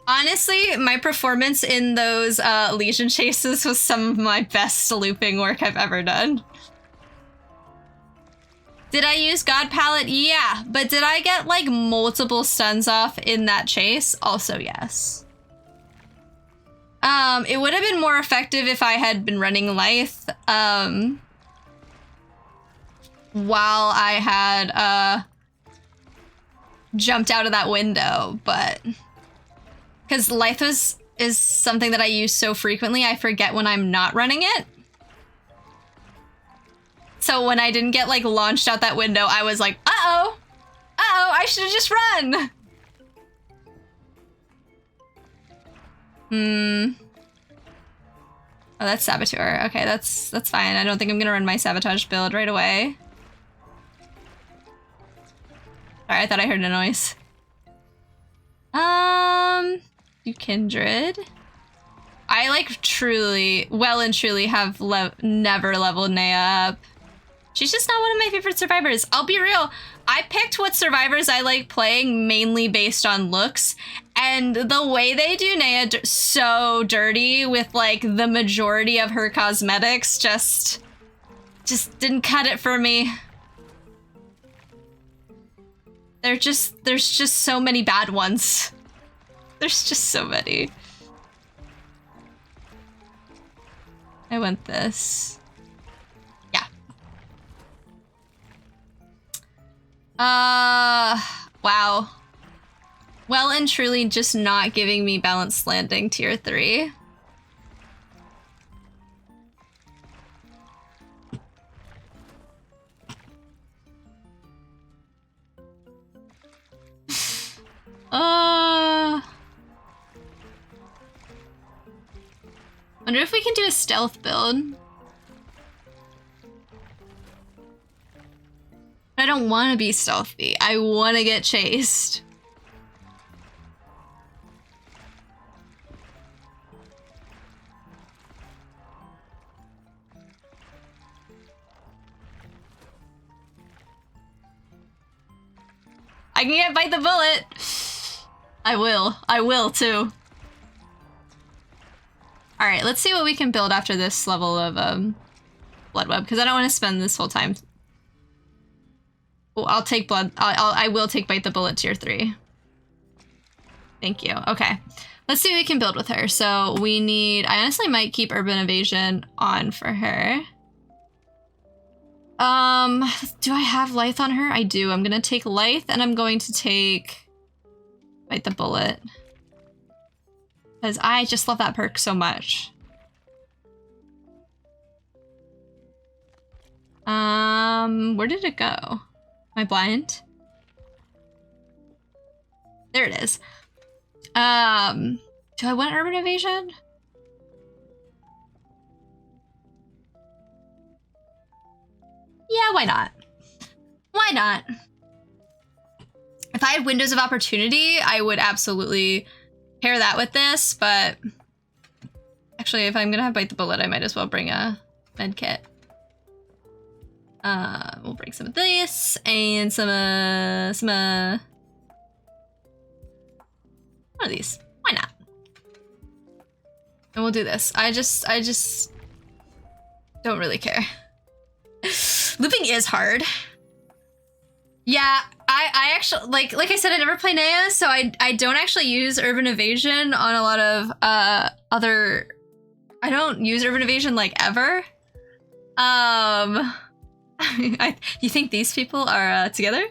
Honestly, my performance in those Legion chases was some of my best looping work I've ever done. Did I use God Palette? Yeah, but did I get like multiple stuns off in that chase? Also, yes. It would have been more effective if I had been running Lyth, while I had, jumped out of that window, but... Because Lyth is something that I use so frequently, I forget when I'm not running it. So when I didn't get, like, launched out that window, I was like, uh-oh! Uh-oh, I should have just run! Oh, that's Saboteur. Okay, that's fine. I don't think I'm gonna run my Sabotage build right away. Sorry, I thought I heard a noise. Do Kindred. I, like, truly, well and truly have never leveled Nea up. She's just not one of my favorite survivors. I'll be real. I picked what survivors I like playing mainly based on looks, and the way they do Nea so dirty with, like, the majority of her cosmetics just didn't cut it for me. There's just so many bad ones. There's just so many. I want this. Yeah. Wow. Well and truly just not giving me balanced landing tier 3. Wonder if we can do a stealth build. I don't want to be stealthy. I want to get chased. I can get bite the bullet. I will too. All right, let's see what we can build after this level of blood web, because I don't want to spend this whole time. Oh, I'll take blood. I will take bite the bullet tier 3. Thank you. Okay, let's see what we can build with her. So we need. I honestly might keep urban evasion on for her. Do I have Lyth on her? I do. I'm gonna take Lyth, and I'm going to take bite the bullet. Because I just love that perk so much. Where did it go? Am I blind? There it is. Do I want urban evasion? Yeah, why not? Why not? If I had windows of opportunity, I would absolutely pair that with this, but actually, if I'm gonna have bite the bullet, I might as well bring a Medkit. We'll bring some of this and some one of these. Why not? And we'll do this. I just don't really care. Looping is hard. Yeah, I actually like I said, I never play Nea, so I don't actually use Urban Evasion on a lot of other. I don't use Urban Evasion like ever. You think these people are together?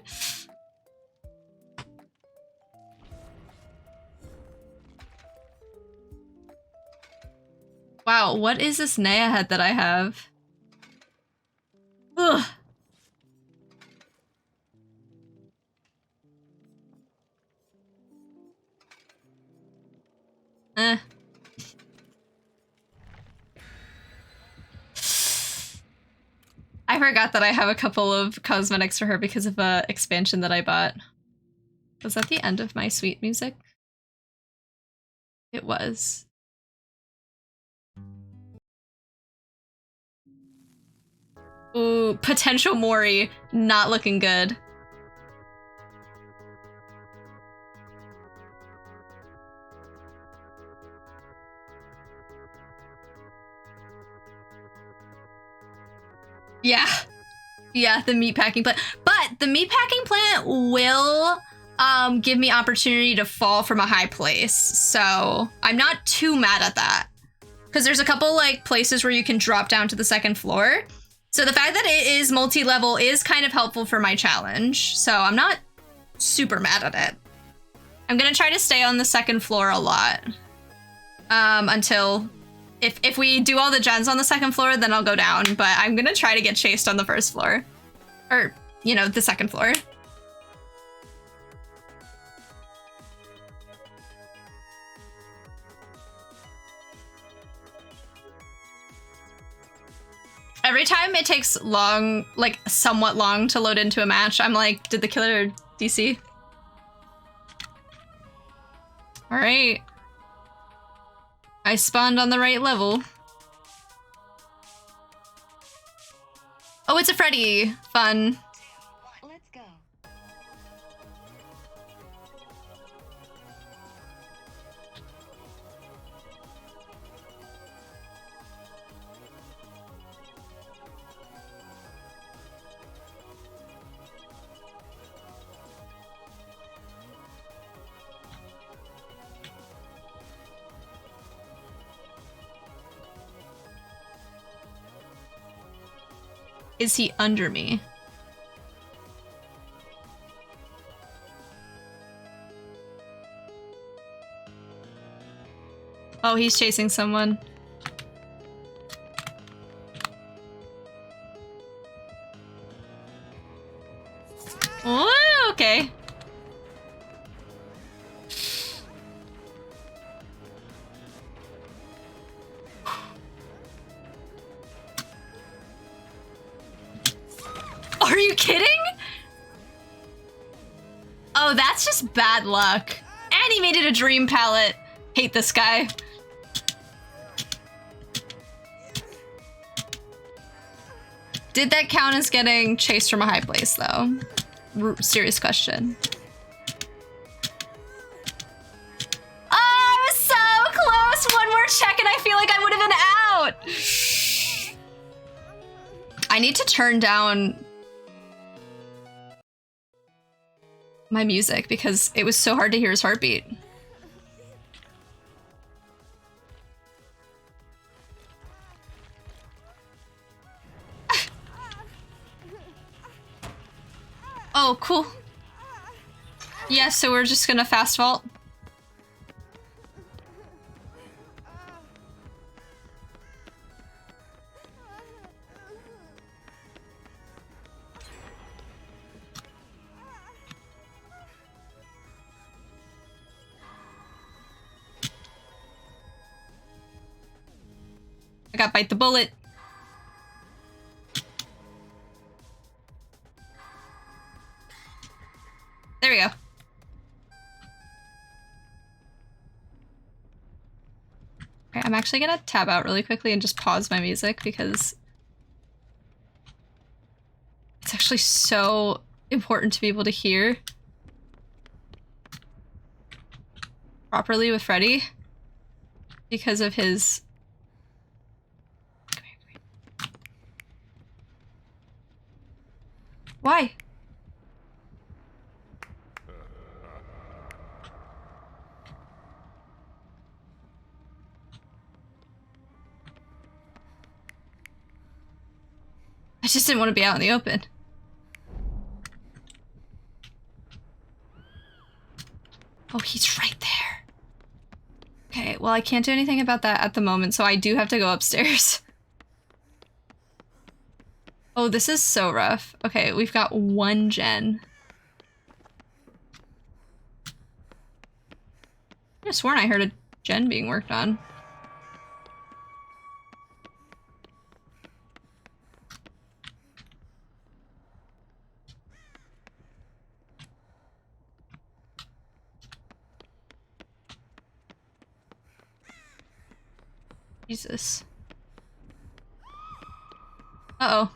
Wow, what is this Nea head that I have? Ugh. I forgot that I have a couple of cosmetics for her because of a expansion that I bought. Was that the end of my sweet music? It was. Ooh, potential Mori, not looking good. Yeah, the meatpacking plant. But the meatpacking plant will give me opportunity to fall from a high place. So I'm not too mad at that. Because there's a couple like places where you can drop down to the second floor. So the fact that it is multi-level is kind of helpful for my challenge. So I'm not super mad at it. I'm gonna try to stay on the second floor a lot. Until if we do all the gens on the second floor, then I'll go down, but I'm gonna try to get chased on the first floor. Or, you know, the second floor. Every time it takes long, like somewhat long to load into a match, I'm like, did the killer DC? All right. I spawned on the right level. Oh, it's a Freddy. Fun. Let's go. Is he under me? Oh, he's chasing someone. Oh, okay. Are you kidding? Oh, that's just bad luck. And he made it a dream palette. Hate this guy. Did that count as getting chased from a high place, though? Serious question. Oh, I was so close! One more check and I feel like I would have been out! I need to turn down my music because it was so hard to hear his heartbeat. Oh, cool. Yeah, so we're just gonna fast vault. I got bite the bullet. There we go. Okay, I'm actually gonna tab out really quickly and just pause my music because It's actually so important to be able to hear properly with Freddy because of his... Come here, come here. Why? I just didn't want to be out in the open. Oh, he's right there. Okay, well, I can't do anything about that at the moment, so I do have to go upstairs. Oh, this is so rough. Okay, we've got one gen. I could have sworn I heard a gen being worked on. Jesus. Uh-oh.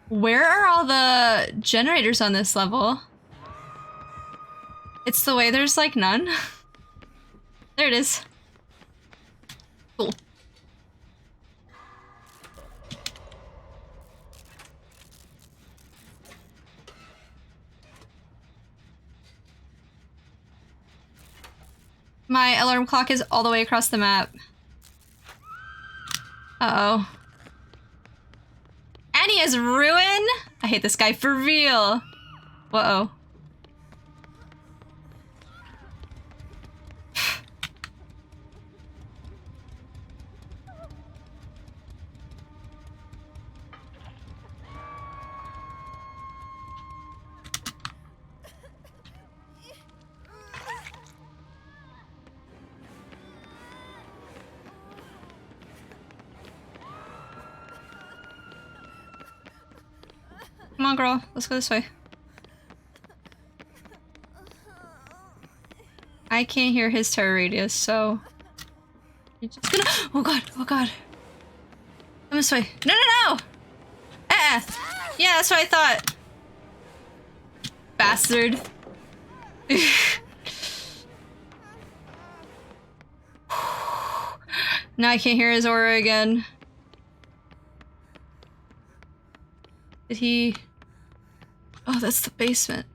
Where are all the generators on this level? It's the way there's like none. There it is. Cool. My alarm clock is all the way across the map. Uh-oh. And he has ruin? I hate this guy for real. Uh-oh. Come on, girl. Let's go this way. I can't hear his terror radius, so... You're just gonna... Oh god, oh god. Come this way. No, no, no! Yeah, that's what I thought. Bastard. Now I can't hear his aura again. Did he... Oh, that's the basement.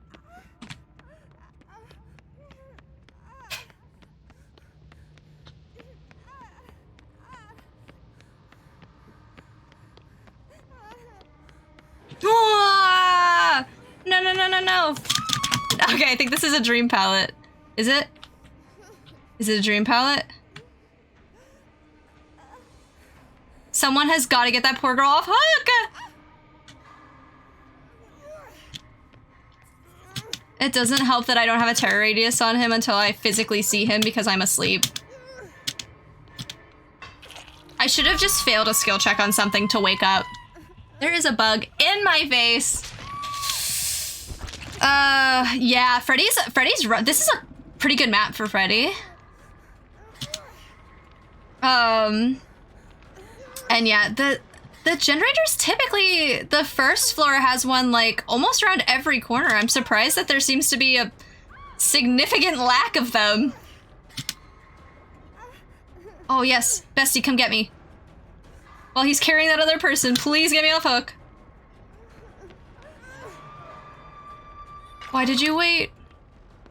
Ah! No, no, no, no, no. Okay, I think this is a dream palette. Is it? Is it a dream palette? Someone has got to get that poor girl off hook! It doesn't help that I don't have a terror radius on him until I physically see him because I'm asleep. I should have just failed a skill check on something to wake up. There is a bug in my face. Yeah, Freddy's this is a pretty good map for Freddy. And yeah, the generators typically, the first floor has one like almost around every corner. I'm surprised that there seems to be a significant lack of them. Oh yes, Bestie, come get me. While he's carrying that other person, please get me off hook. Why did you wait?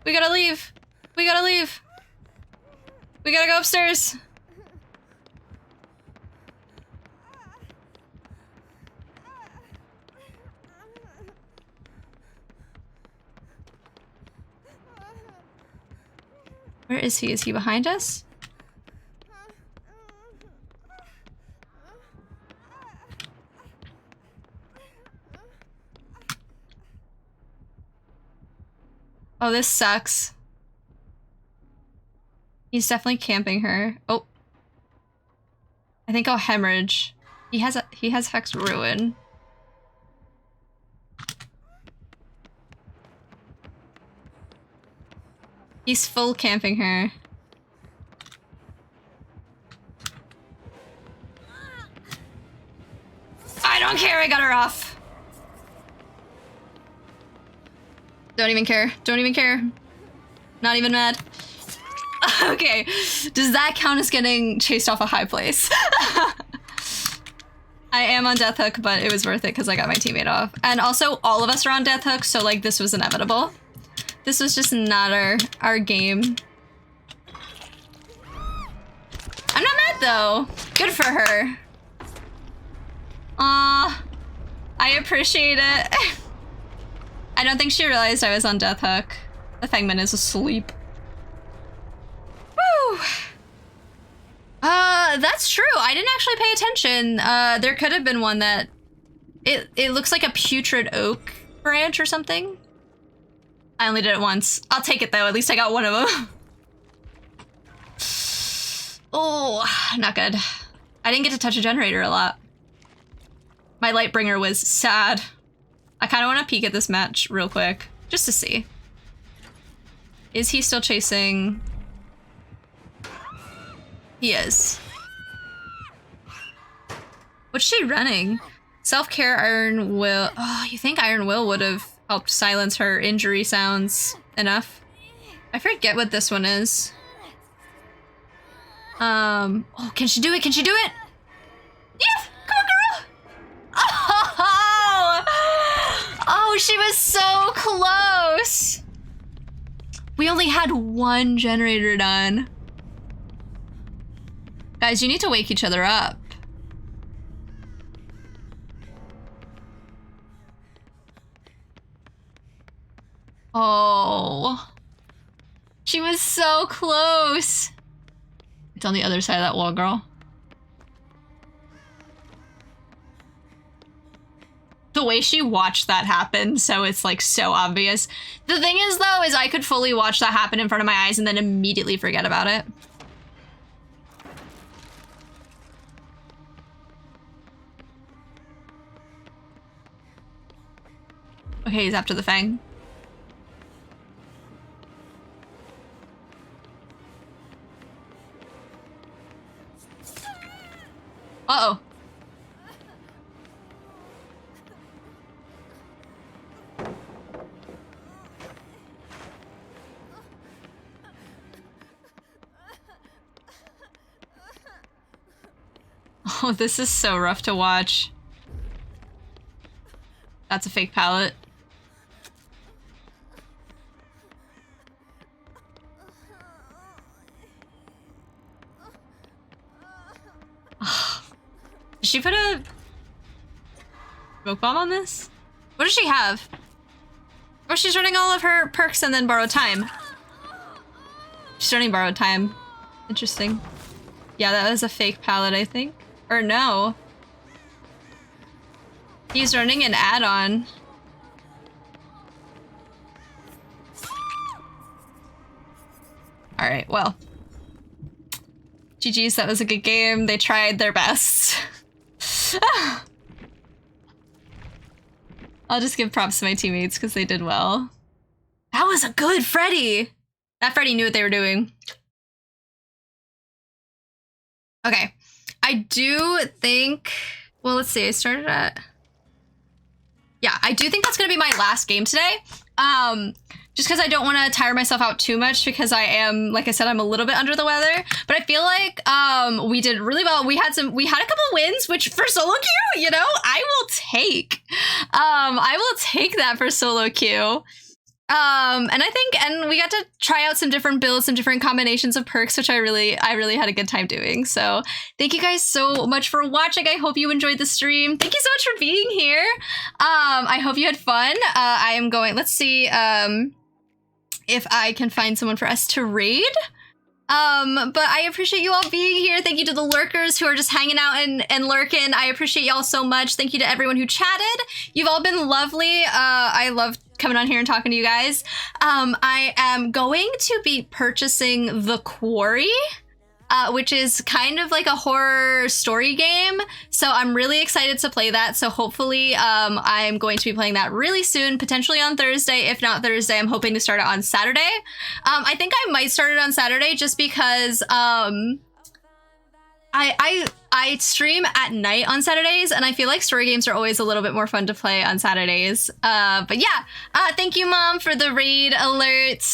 We gotta leave. We gotta leave. We gotta go upstairs. Where is he? Is he behind us? Oh, this sucks. He's definitely camping her. Oh. I think I'll hemorrhage. He has Hex Ruin. He's full camping her. Don't even care. Don't even care. Not even mad. Okay, does that count as getting chased off a high place? I am on death hook, but it was worth it because I got my teammate off. And also, all of us are on death hook, so like this was inevitable. This was just not our game. I'm not mad though. Good for her. Aw, I appreciate it. I don't think she realized I was on death hook. The Fangman is asleep. Woo! That's true. I didn't actually pay attention. There could have been one that... It looks like a putrid oak branch or something. I only did it once. I'll take it though. At least I got one of them. Oh, not good. I didn't get to touch a generator a lot. My Lightbringer was sad. I kind of want to peek at this match real quick, just to see. Is he still chasing? He is. What's she running? Self-care Iron Will. Oh, you think Iron Will would have helped silence her injury sounds enough? I forget what this one is. Oh, can she do it? Can she do it? Yes! Come on, girl! Oh! Oh, she was so close! We only had one generator done. Guys, you need to wake each other up. Oh. She was so close. It's on the other side of that wall, girl. The way she watched that happen, so it's like so obvious. The thing is though, is I could fully watch that happen in front of my eyes and then immediately forget about it. Okay, he's after the Fang. Uh-oh. Oh, this is so rough to watch. That's a fake pallet. Did she put a smoke bomb on this? What does she have? Oh, she's running all of her perks and then borrowed time. She's running borrowed time. Interesting. Yeah, that was a fake pallet, I think. Or no. He's running an add-on. Alright, well. GG's, that was a good game. They tried their best. I'll just give props to my teammates because they did well. That was a good Freddy! That Freddy knew what they were doing. Okay. I do think... Well, let's see. I started at... Yeah, I do think that's going to be my last game today. Just because I don't want to tire myself out too much because I am, like I said, I'm a little bit under the weather. But I feel like we did really well. We had a couple wins, which for solo queue, you know, I will take. I will take that for solo queue. And we got to try out some different builds, some different combinations of perks, which I really had a good time doing. So thank you guys so much for watching. I hope you enjoyed the stream. Thank you so much for being here. I hope you had fun. I am going, let's see, if I can find someone for us to raid. But I appreciate you all being here. Thank you to the lurkers who are just hanging out and lurking. I appreciate y'all so much. Thank you to everyone who chatted. You've all been lovely. I love coming on here and talking to you guys. I am going to be purchasing The Quarry, which is kind of like a horror story game. So I'm really excited to play that. So hopefully I'm going to be playing that really soon, potentially on Thursday. If not Thursday, I'm hoping to start it on Saturday. I think I might start it on Saturday just because I stream at night on Saturdays, and I feel like story games are always a little bit more fun to play on Saturdays. But yeah, thank you, Mom, for the raid alert.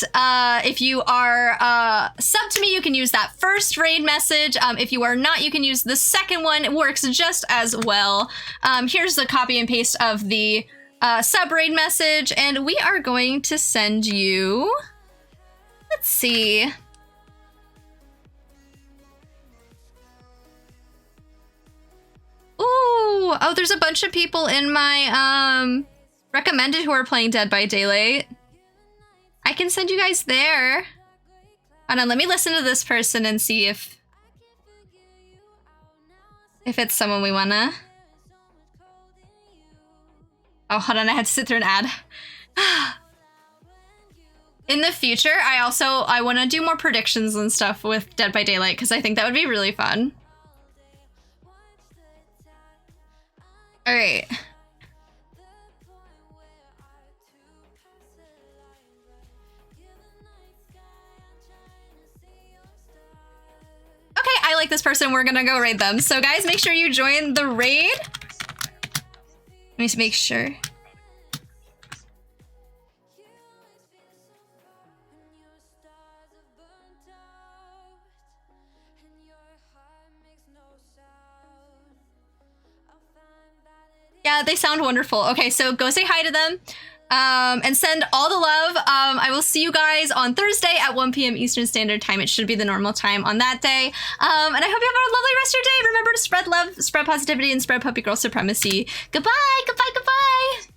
If you are sub to me, you can use that first raid message. If you are not, you can use the second one. It works just as well. Here's the copy and paste of the sub raid message, and we are going to send you, let's see. Ooh, oh, there's a bunch of people in my recommended who are playing Dead by Daylight. I can send you guys there. Hold on, let me listen to this person and see if it's someone we wanna. Oh, hold on, I had to sit through an ad. In the future, I want to do more predictions and stuff with Dead by Daylight because I think that would be really fun. All right. Okay, I like this person. We're gonna go raid them. So guys, make sure you join the raid. Let me make sure. Yeah, they sound wonderful. Okay, so go say hi to them and send all the love. I will see you guys on Thursday at 1 p.m. Eastern Standard Time. It should be the normal time on that day. And I hope you have a lovely rest of your day. Remember to spread love, spread positivity, and spread puppy girl supremacy. Goodbye, goodbye, goodbye.